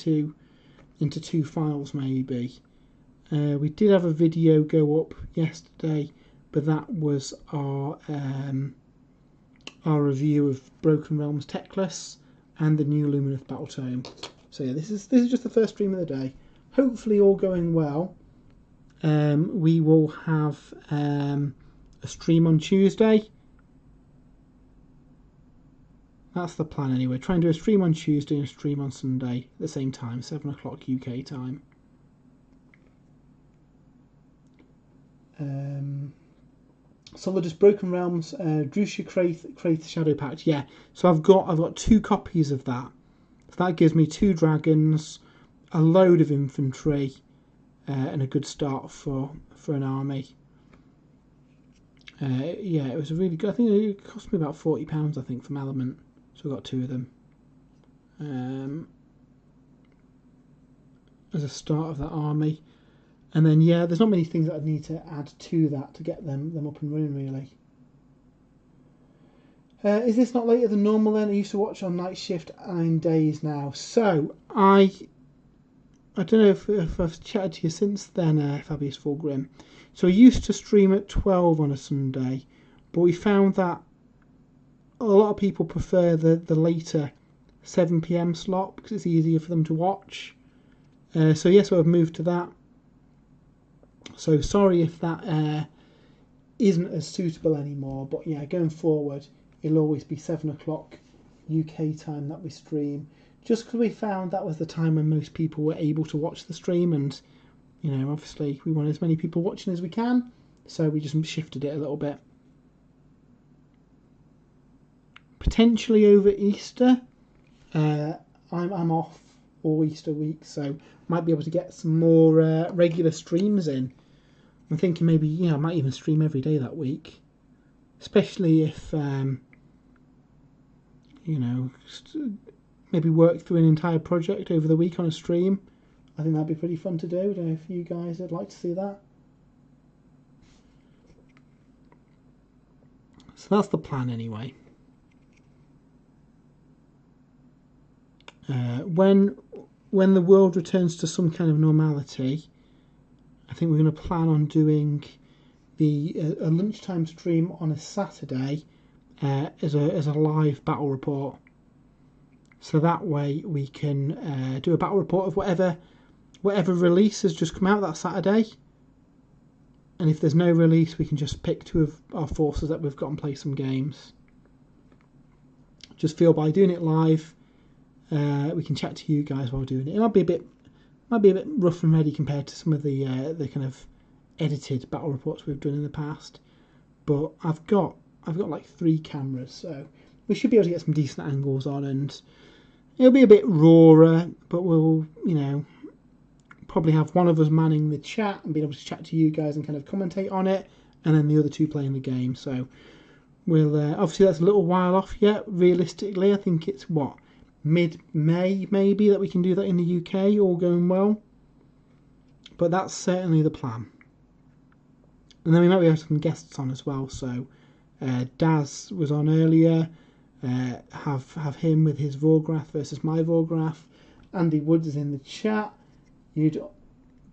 two files maybe. We did have a video go up yesterday, but that was our review of Broken Realms Techless and the new Lumineth Battle Tome. So yeah, this is just the first stream of the day. Hopefully all going well. We will have a stream on Tuesday. That's the plan anyway. Try and do a stream on Tuesday and a stream on Sunday at the same time, 7 o'clock UK time. Solidus Broken Realms, Drusha Kraith Shadow Pact. Yeah, so I've got 2 copies of that. So that gives me 2 dragons, a load of infantry, and a good start for an army. Yeah, it was a really good. I think it cost me about £40, I think, from Element. So I got 2 of them as a start of that army. And then yeah, there's not many things that I'd need to add to that to get them up and running really. Is this not later than normal then? I used to watch on night shift and days now. So I don't know if I've chatted to you since then, Fabius Fulgrim. So I used to stream at 12 on a Sunday, but we found that a lot of people prefer the later 7 PM slot because it's easier for them to watch. So yes, I've moved to that. So sorry if that isn't as suitable anymore, but yeah, going forward, it'll always be 7 o'clock UK time that we stream. Just because we found that was the time when most people were able to watch the stream, and you know, obviously we want as many people watching as we can, so we just shifted it a little bit. Potentially over Easter, I'm off all Easter week, so might be able to get some more regular streams in. I'm thinking maybe, you know, I might even stream every day that week, especially if you know, maybe work through an entire project over the week on a stream. I think that'd be pretty fun to do. I don't know if you guys would like to see that. So that's the plan anyway. When the world returns to some kind of normality, I think we're going to plan on doing a lunchtime stream on a Saturday as a live battle report. So that way we can do a battle report of whatever release has just come out that Saturday. And if there's no release, we can just pick 2 of our forces that we've got and play some games. Just feel by doing it live, we can chat to you guys while doing it. It might be a bit rough and ready compared to some of the kind of edited battle reports we've done in the past. But I've got like 3 cameras, so we should be able to get some decent angles on, and it'll be a bit rawer, but we'll, you know, probably have one of us manning the chat and being able to chat to you guys and kind of commentate on it, and then the other 2 playing the game. So we'll obviously that's a little while off yet. Realistically, I think it's mid-May maybe that we can do that in the UK, all going well. But that's certainly the plan. And then we might be able to have some guests on as well. So Daz was on earlier. Have him with his Vorgraph versus my Vorgraph. Andy Woods is in the chat. You'd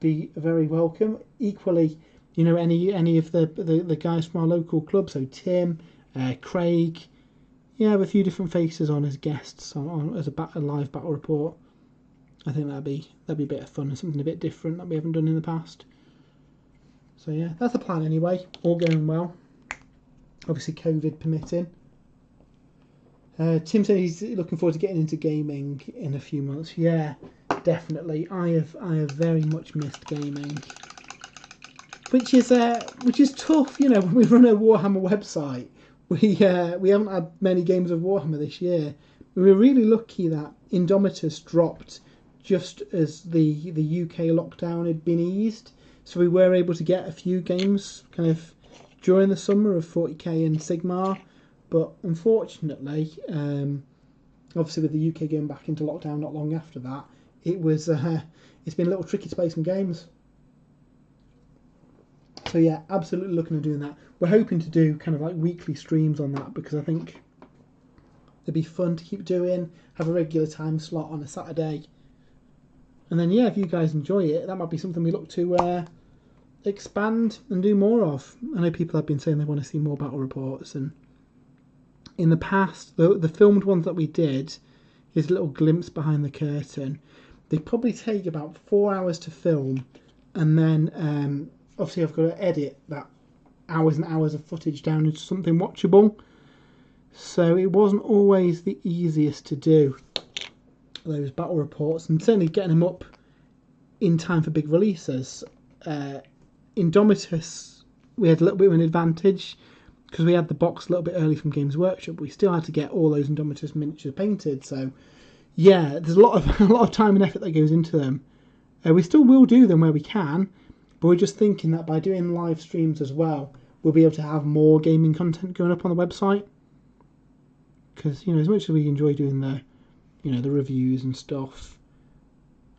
be very welcome. Equally, you know, any of the guys from our local club, so Tim, Craig, yeah, have a few different faces on as guests as a live battle report. I think that'd be a bit of fun and something a bit different that we haven't done in the past. So yeah, that's the plan anyway. All going well. Obviously, COVID permitting. Tim said he's looking forward to getting into gaming in a few months. Yeah, definitely. I have very much missed gaming, which is tough. You know, when we run a Warhammer website, we haven't had many games of Warhammer this year. We were really lucky that Indomitus dropped just as the UK lockdown had been eased, so we were able to get a few games kind of during the summer of 40k and Sigmar. But unfortunately, obviously with the UK going back into lockdown not long after that, it's been a little tricky to play some games. So yeah, absolutely looking at doing that. We're hoping to do kind of like weekly streams on that, because I think it'd be fun to keep doing, have a regular time slot on a Saturday. And then yeah, if you guys enjoy it, that might be something we look to expand and do more of. I know people have been saying they want to see more battle reports, and in the past, the filmed ones that we did is a little glimpse behind the curtain. They probably take about 4 hours to film, and then obviously I've got to edit that hours and hours of footage down into something watchable. So it wasn't always the easiest to do those battle reports, and certainly getting them up in time for big releases. Indomitus, we had a little bit of an advantage because we had the box a little bit early from Games Workshop, but we still had to get all those Indomitus miniatures painted. So yeah, there's a lot of time and effort that goes into them. We still will do them where we can, but we're just thinking that by doing live streams as well, we'll be able to have more gaming content going up on the website. Because, you know, as much as we enjoy doing the reviews and stuff,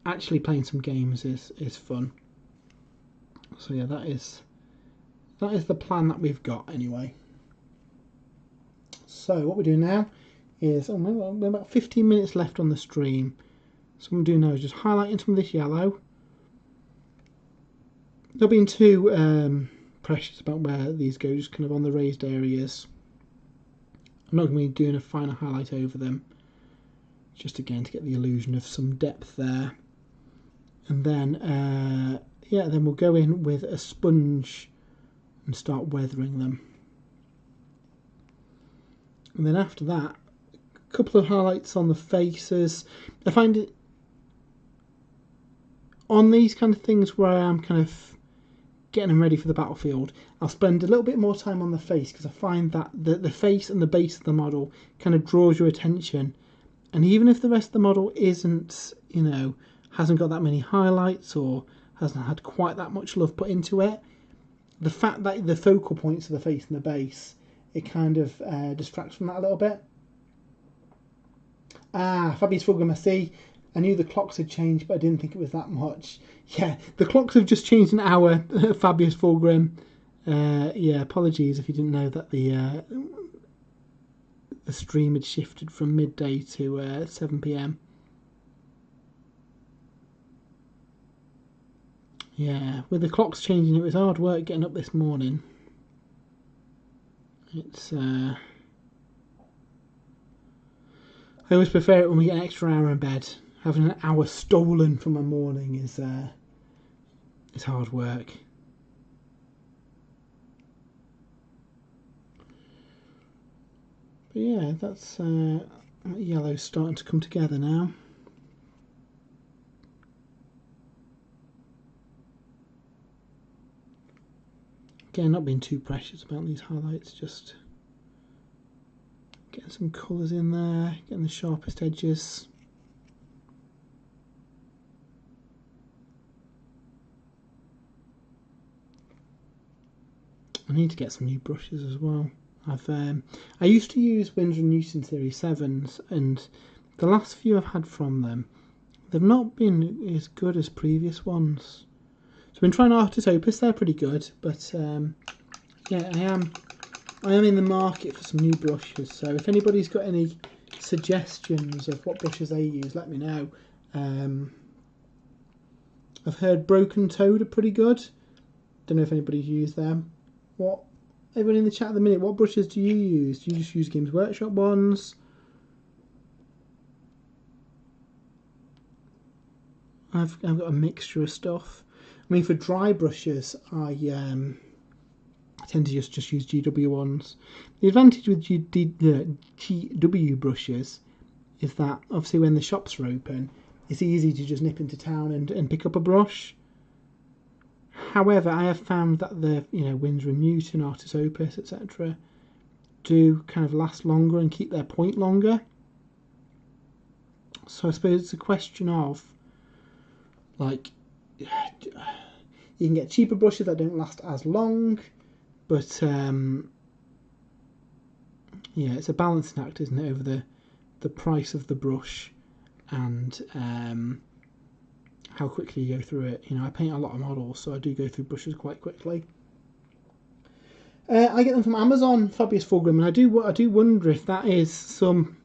actually playing some games is fun. So yeah, that is the plan that we've got anyway. So what we're doing now is, we're about 15 minutes left on the stream. So what I'm doing now is just highlighting some of this yellow. Not being too precious about where these go, just kind of on the raised areas. I'm not going to be doing a finer highlight over them, just again to get the illusion of some depth there. And then then we'll go in with a sponge and start weathering them. And then after that, a couple of highlights on the faces. I find it on these kind of things where I am kind of getting them ready for the battlefield, I'll spend a little bit more time on the face, because I find that the face and the base of the model kind of draws your attention. And even if the rest of the model isn't, hasn't got that many highlights or hasn't had quite that much love put into it, the fact that the focal points of the face and the base, it kind of distracts from that a little bit. Fabius Fulgrim, I see. I knew the clocks had changed, but I didn't think it was that much. Yeah, the clocks have just changed an hour, Fabius Fulgrim. Yeah, apologies if you didn't know that the stream had shifted from midday to 7 PM. Yeah, with the clocks changing, it was hard work getting up this morning. It's I always prefer it when we get an extra hour in bed. Having an hour stolen from a morning is hard work. But yeah, that's yellow's starting to come together now. Again, not being too precious about these highlights, just getting some colours in there, getting the sharpest edges. I need to get some new brushes as well. I used to use Winsor & Newton Series 7s, and the last few I've had from them, they've not been as good as previous ones. So I've been trying Artis Opus, they're pretty good, but yeah, I am in the market for some new brushes. So if anybody's got any suggestions of what brushes they use, let me know. I've heard Broken Toad are pretty good. Don't know if anybody's used them. What? Everyone in the chat at the minute, what brushes do you use? Do you just use Games Workshop ones? I've got a mixture of stuff. I mean, for dry brushes, I tend to just use GW ones. The advantage with GW brushes is that obviously when the shops are open, it's easy to just nip into town and pick up a brush. However, I have found that the Winsor & Newton, Artis Opus, etc. do kind of last longer and keep their point longer. So I suppose it's a question of, like, you can get cheaper brushes that don't last as long, but yeah, it's a balancing act, isn't it, over the price of the brush and how quickly you go through it. I paint a lot of models, so I do go through brushes quite quickly. I get them from Amazon, Fabius Fulgrim, and I do wonder if that is some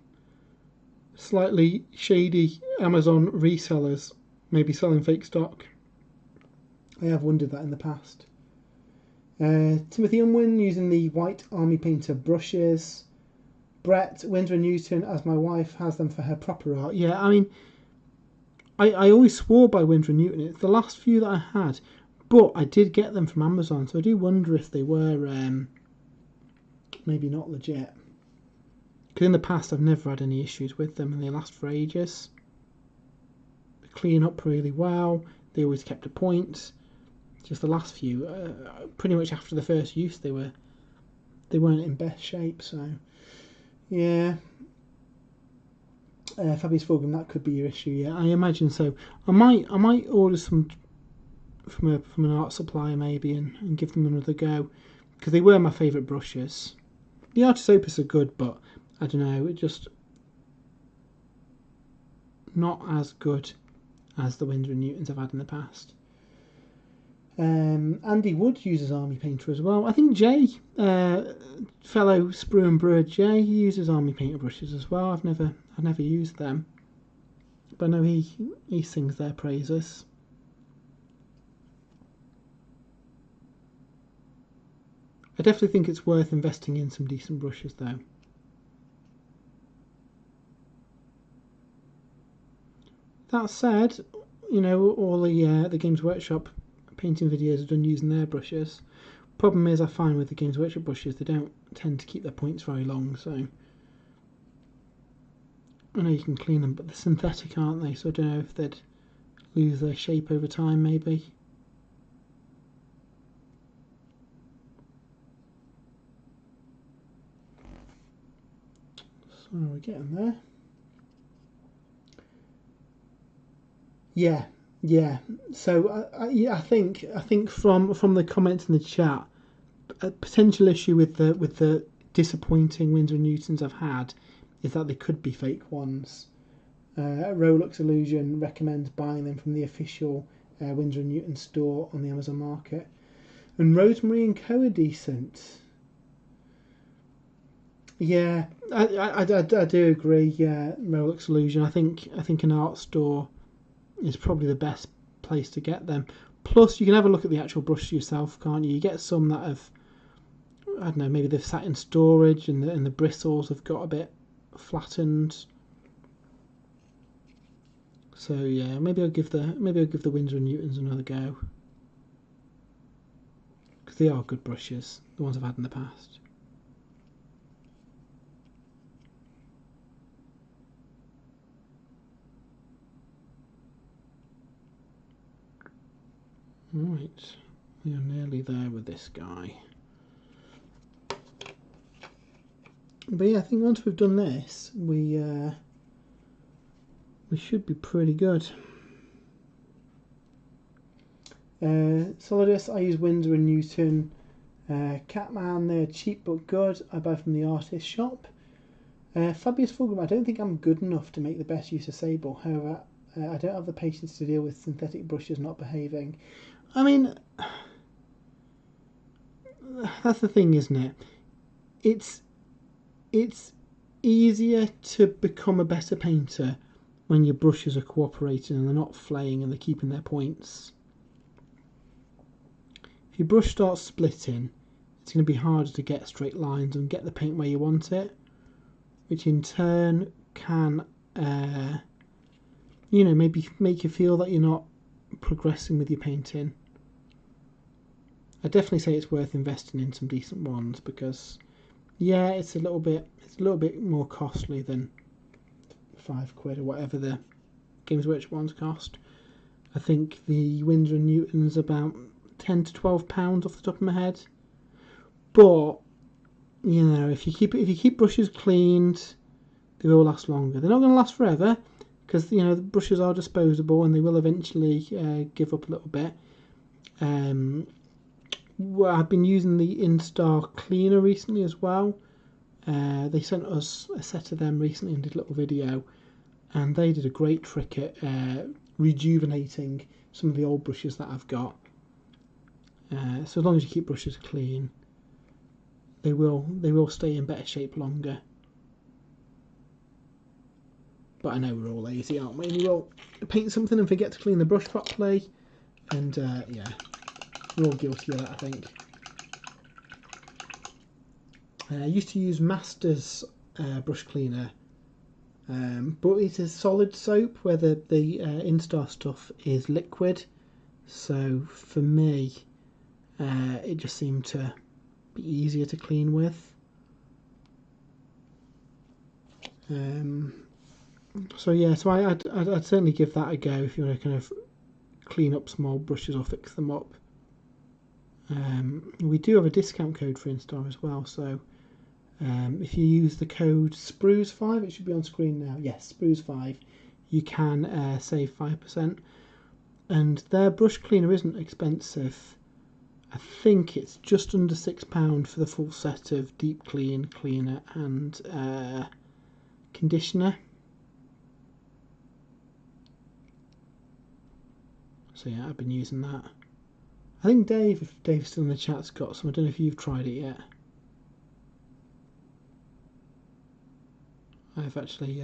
slightly shady Amazon resellers maybe selling fake stock. I have wondered that in the past. Timothy Unwin using the White Army Painter brushes. Brett, Winsor & Newton, as my wife has them for her proper art. Yeah, I mean, I always swore by Winsor & Newton. It's the last few that I had, but I did get them from Amazon, so I do wonder if they were maybe not legit. Because in the past I've never had any issues with them and they last for ages. They clean up really well. They always kept a point. Just the last few, pretty much after the first use, they weren't in best shape. So yeah, Fabius Fulgrim, that could be your issue. Yeah, I imagine so. I might order some from an art supplier maybe and give them another go, because they were my favourite brushes. The Artis Opus are good, but I don't know, it just not as good as the Winsor & Newtons I've had in the past. Andy Wood uses Army Painter as well. I think Jay, fellow Sprue and Brewer Jay, he uses Army Painter brushes as well. I've never used them, but I know he sings their praises. I definitely think it's worth investing in some decent brushes though. That said, all the Games Workshop painting videos are done using their brushes. Problem is, I find with the Games Workshop brushes, they don't tend to keep their points very long, so I know you can clean them, but they're synthetic, aren't they? So I don't know if they'd lose their shape over time, maybe. So we're getting there. Yeah. So I think from the comments in the chat, a potential issue with the disappointing Winsor & Newtons I've had is that they could be fake ones. Rolux Illusion recommends buying them from the official Winsor & Newton store on the Amazon market. And Rosemary & Co are decent. Yeah, I do agree. Yeah, Rolux Illusion. I think an art store is probably the best place to get them. Plus, you can have a look at the actual brush yourself, can't you? You get some that have, I don't know, maybe they've sat in storage and the bristles have got a bit flattened. So yeah, maybe I'll give the Winsor & Newtons another go, because they are good brushes, the ones I've had in the past. Right, we are nearly there with this guy. But yeah, I think once we've done this, we should be pretty good. Solidus, I use Winsor & Newton. Catman, they're cheap but good. I buy from the artist shop. Fabius Fulgrim, I don't think I'm good enough to make the best use of Sable. However, I don't have the patience to deal with synthetic brushes not behaving. I mean, that's the thing, isn't it? It's easier to become a better painter when your brushes are cooperating and they're not flaying and they're keeping their points. If your brush starts splitting, it's going to be harder to get straight lines and get the paint where you want it, which in turn can, maybe make you feel that you're not progressing with your painting. I definitely say it's worth investing in some decent ones because, yeah, it's a little bit more costly than £5 or whatever the Games Workshop ones cost. I think the Winsor & Newton's about £10 to £12 off the top of my head. But if you keep brushes cleaned, they will last longer. They're not going to last forever because the brushes are disposable and they will eventually give up a little bit. I've been using the Instar cleaner recently as well. They sent us a set of them recently and did a little video, and they did a great trick at rejuvenating some of the old brushes that I've got. So as long as you keep brushes clean, they will stay in better shape longer. But I know we're all lazy, aren't we? And you will paint something and forget to clean the brush properly, and yeah, we're all guilty of that, I think. I used to use Masters brush cleaner, but it's a solid soap where the Instar stuff is liquid. So for me, it just seemed to be easier to clean with. So yeah, so I'd certainly give that a go if you want to kind of clean up some old brushes or fix them up. We do have a discount code for Instar as well, so if you use the code SPRUES5, it should be on screen now. Yes, SPRUES5, you can save 5%. And their brush cleaner isn't expensive. I think it's just under £6 for the full set of deep clean, cleaner and conditioner. So yeah, I've been using that. I think Dave, if Dave's still in the chat, has got some. I don't know if you've tried it yet. I've actually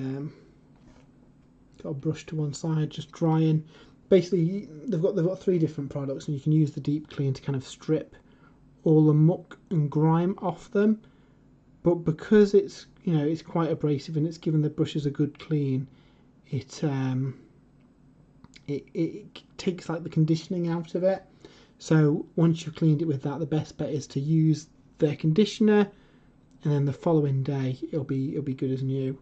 got a brush to one side, just drying. Basically, they've got 3 different products, and you can use the deep clean to kind of strip all the muck and grime off them. But because it's it's quite abrasive and it's given the brushes a good clean, it takes like the conditioning out of it. So once you've cleaned it with that, the best bet is to use their conditioner, and then the following day it'll be good as new.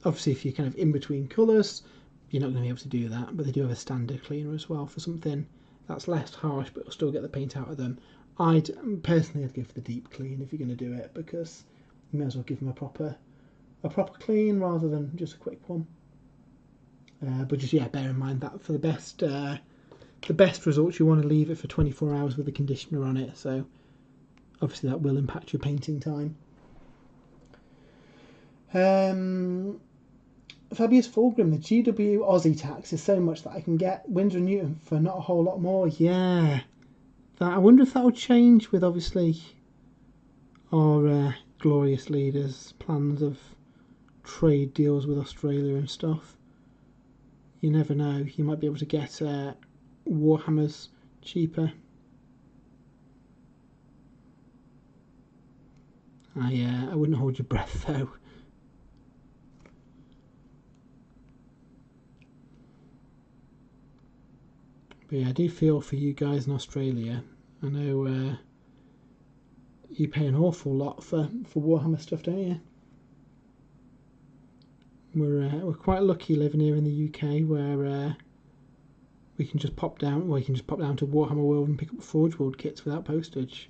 Obviously, if you're kind of in between colours, you're not going to be able to do that. But they do have a standard cleaner as well for something that's less harsh, but it'll still get the paint out of them. I'd personally go for the deep clean if you're going to do it, because you may as well give them a proper clean rather than just a quick one. But just bear in mind that for the best results, you want to leave it for 24 hours with the conditioner on it. So obviously that will impact your painting time. Fabius Fulgrim, the GW Aussie tax is so much that I can get Winsor & Newton for not a whole lot more. Yeah, I wonder if that will change with obviously our glorious leaders' plans of trade deals with Australia and stuff. You never know, you might be able to get Warhammers cheaper. I wouldn't hold your breath though. But yeah, I do feel for you guys in Australia. I know you pay an awful lot for Warhammer stuff, don't you? We're quite lucky living here in the UK, where we can just pop down. Well, you can just pop down to Warhammer World and pick up Forge World kits without postage.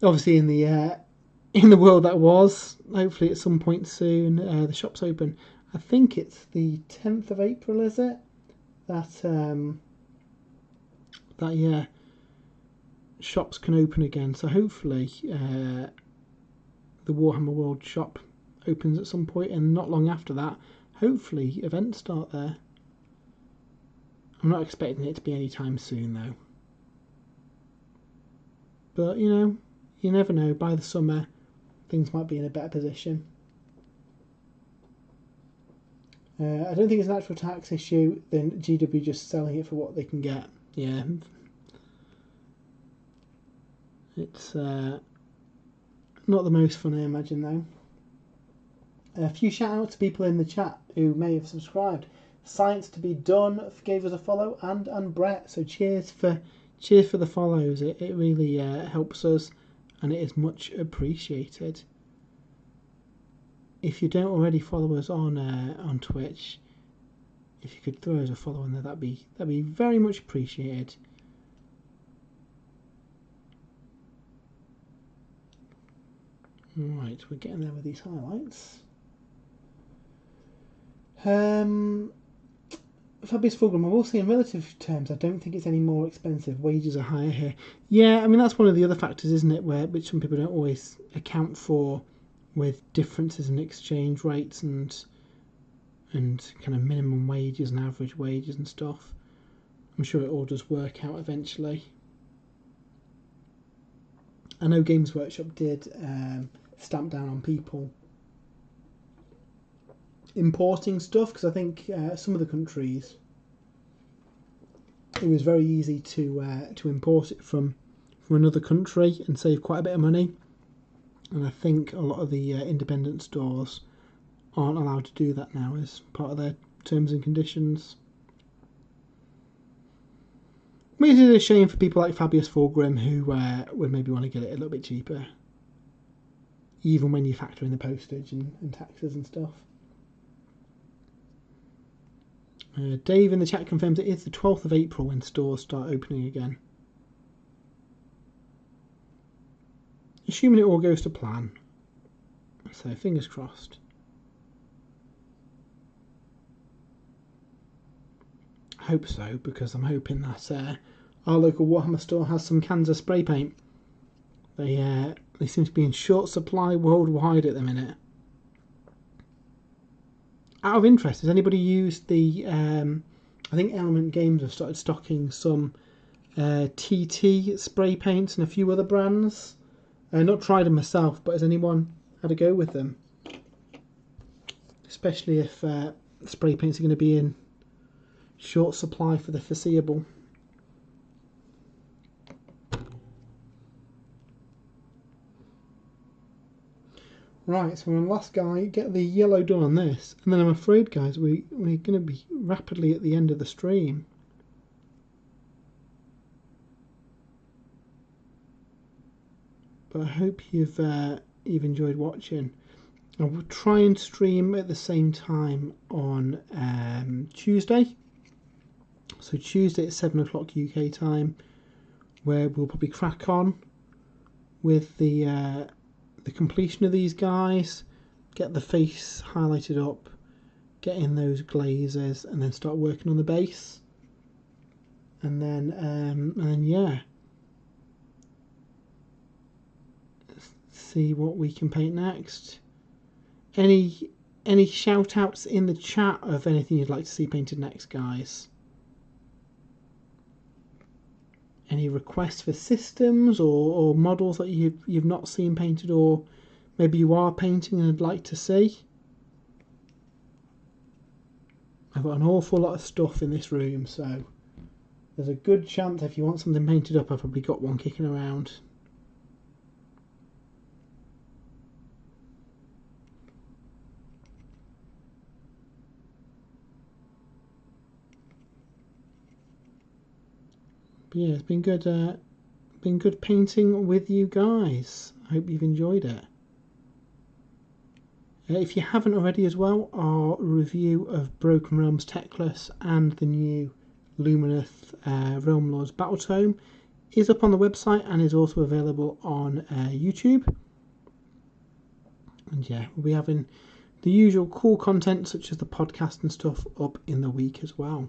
Obviously, in the world that was, hopefully at some point soon, the shop's open. I think it's the 10th of April, is it? That shops can open again. So hopefully the Warhammer World shop opens at some point, and not long after that, hopefully events start there. I'm not expecting it to be any time soon though. But you never know. By the summer, things might be in a better position. I don't think it's an actual tax issue. Then GW just selling it for what they can get. Yeah, it's not the most fun, I imagine, though. A few shout outs to people in the chat who may have subscribed. Science to be done gave us a follow, and Brett. So cheers for the follows. It really helps us, and it is much appreciated. If you don't already follow us on Twitch, if you could throw us a follow on there, that'd be very much appreciated. Right, we're getting there with these highlights. Fabius Fulgram, I will say in relative terms, I don't think it's any more expensive. Wages are higher here. Yeah, I mean, that's one of the other factors, isn't it, which some people don't always account for, with differences in exchange rates and kind of minimum wages and average wages and stuff. I'm sure it all does work out eventually. I know Games Workshop did stamp down on people importing stuff, because I think some of the countries it was very easy to import it from another country and save quite a bit of money, and I think a lot of the independent stores aren't allowed to do that now as part of their terms and conditions. Which is a shame for people like Fabius Fulgrim, who would maybe want to get it a little bit cheaper, even when you factor in the postage and taxes and stuff. Dave in the chat confirms it is the 12th of April when stores start opening again. Assuming it all goes to plan. So fingers crossed. I hope so, because I'm hoping that our local Warhammer store has some cans of spray paint. They seem to be in short supply worldwide at the minute. Out of interest, has anybody used the... I think Element Games have started stocking some TT spray paints and a few other brands. Not tried them myself, but has anyone had a go with them? Especially if spray paints are going to be in short supply for the foreseeable. Right, so we're on the last guy, get the yellow done on this, and then I'm afraid, guys, we're going to be rapidly at the end of the stream. But I hope you've enjoyed watching. I will try and stream at the same time on Tuesday. So Tuesday at 7 o'clock UK time, where we'll probably crack on with the completion of these guys, get the face highlighted up, get in those glazes, and then start working on the base. And then yeah, see what we can paint next. Any shout outs in the chat of anything you'd like to see painted next, guys? Any requests for systems or models that you've not seen painted, or maybe you are painting and would like to see? I've got an awful lot of stuff in this room, so there's a good chance if you want something painted up, I've probably got one kicking around. But yeah, it's been good painting with you guys. I hope you've enjoyed it. If you haven't already as well, our review of Broken Realms Techless and the new Lumineth Realm Lords Battle Tome is up on the website and is also available on YouTube. And yeah, we'll be having the usual cool content such as the podcast and stuff up in the week as well.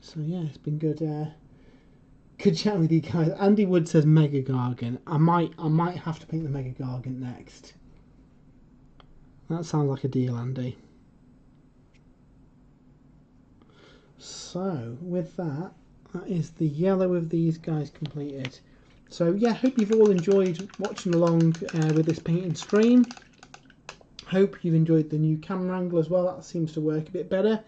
So yeah, it's been good chatting with you guys. Andy Wood says Mega Gargant. I might have to paint the Mega Gargant next. That sounds like a deal, Andy. So with that is the yellow of these guys completed. So yeah, hope you've all enjoyed watching along with this painting stream. Hope you've enjoyed the new camera angle as well. That seems to work a bit better.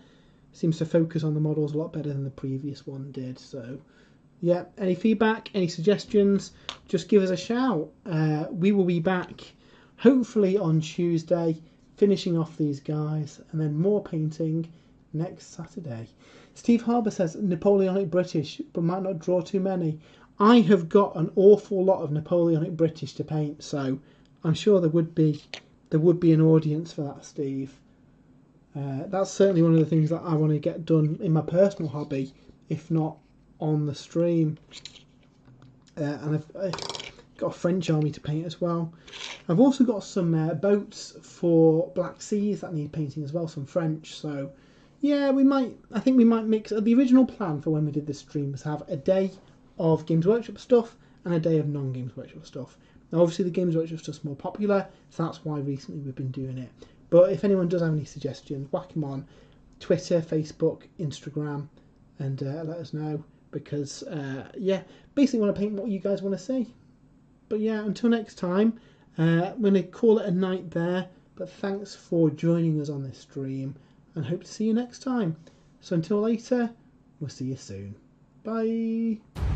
Seems to focus on the models a lot better than the previous one did. So yeah, any feedback, any suggestions, just give us a shout. We will be back hopefully on Tuesday, finishing off these guys, and then more painting next Saturday. Steve Harbour says Napoleonic British, but might not draw too many. I have got an awful lot of Napoleonic British to paint, so I'm sure there would be an audience for that, Steve. That's certainly one of the things that I want to get done in my personal hobby, if not on the stream. And I've got a French army to paint as well. I've also got some boats for Black Seas that need painting as well, some French. So yeah, I think we might mix. The original plan for when we did this stream was have a day of Games Workshop stuff and a day of non-Games Workshop stuff. Now obviously the Games Workshop stuff's more popular, so that's why recently we've been doing it. But if anyone does have any suggestions, whack them on Twitter, Facebook, Instagram, and let us know. Because yeah, basically want to paint what you guys want to see. But yeah, until next time, I'm going to call it a night there. But thanks for joining us on this stream, and hope to see you next time. So until later, we'll see you soon. Bye.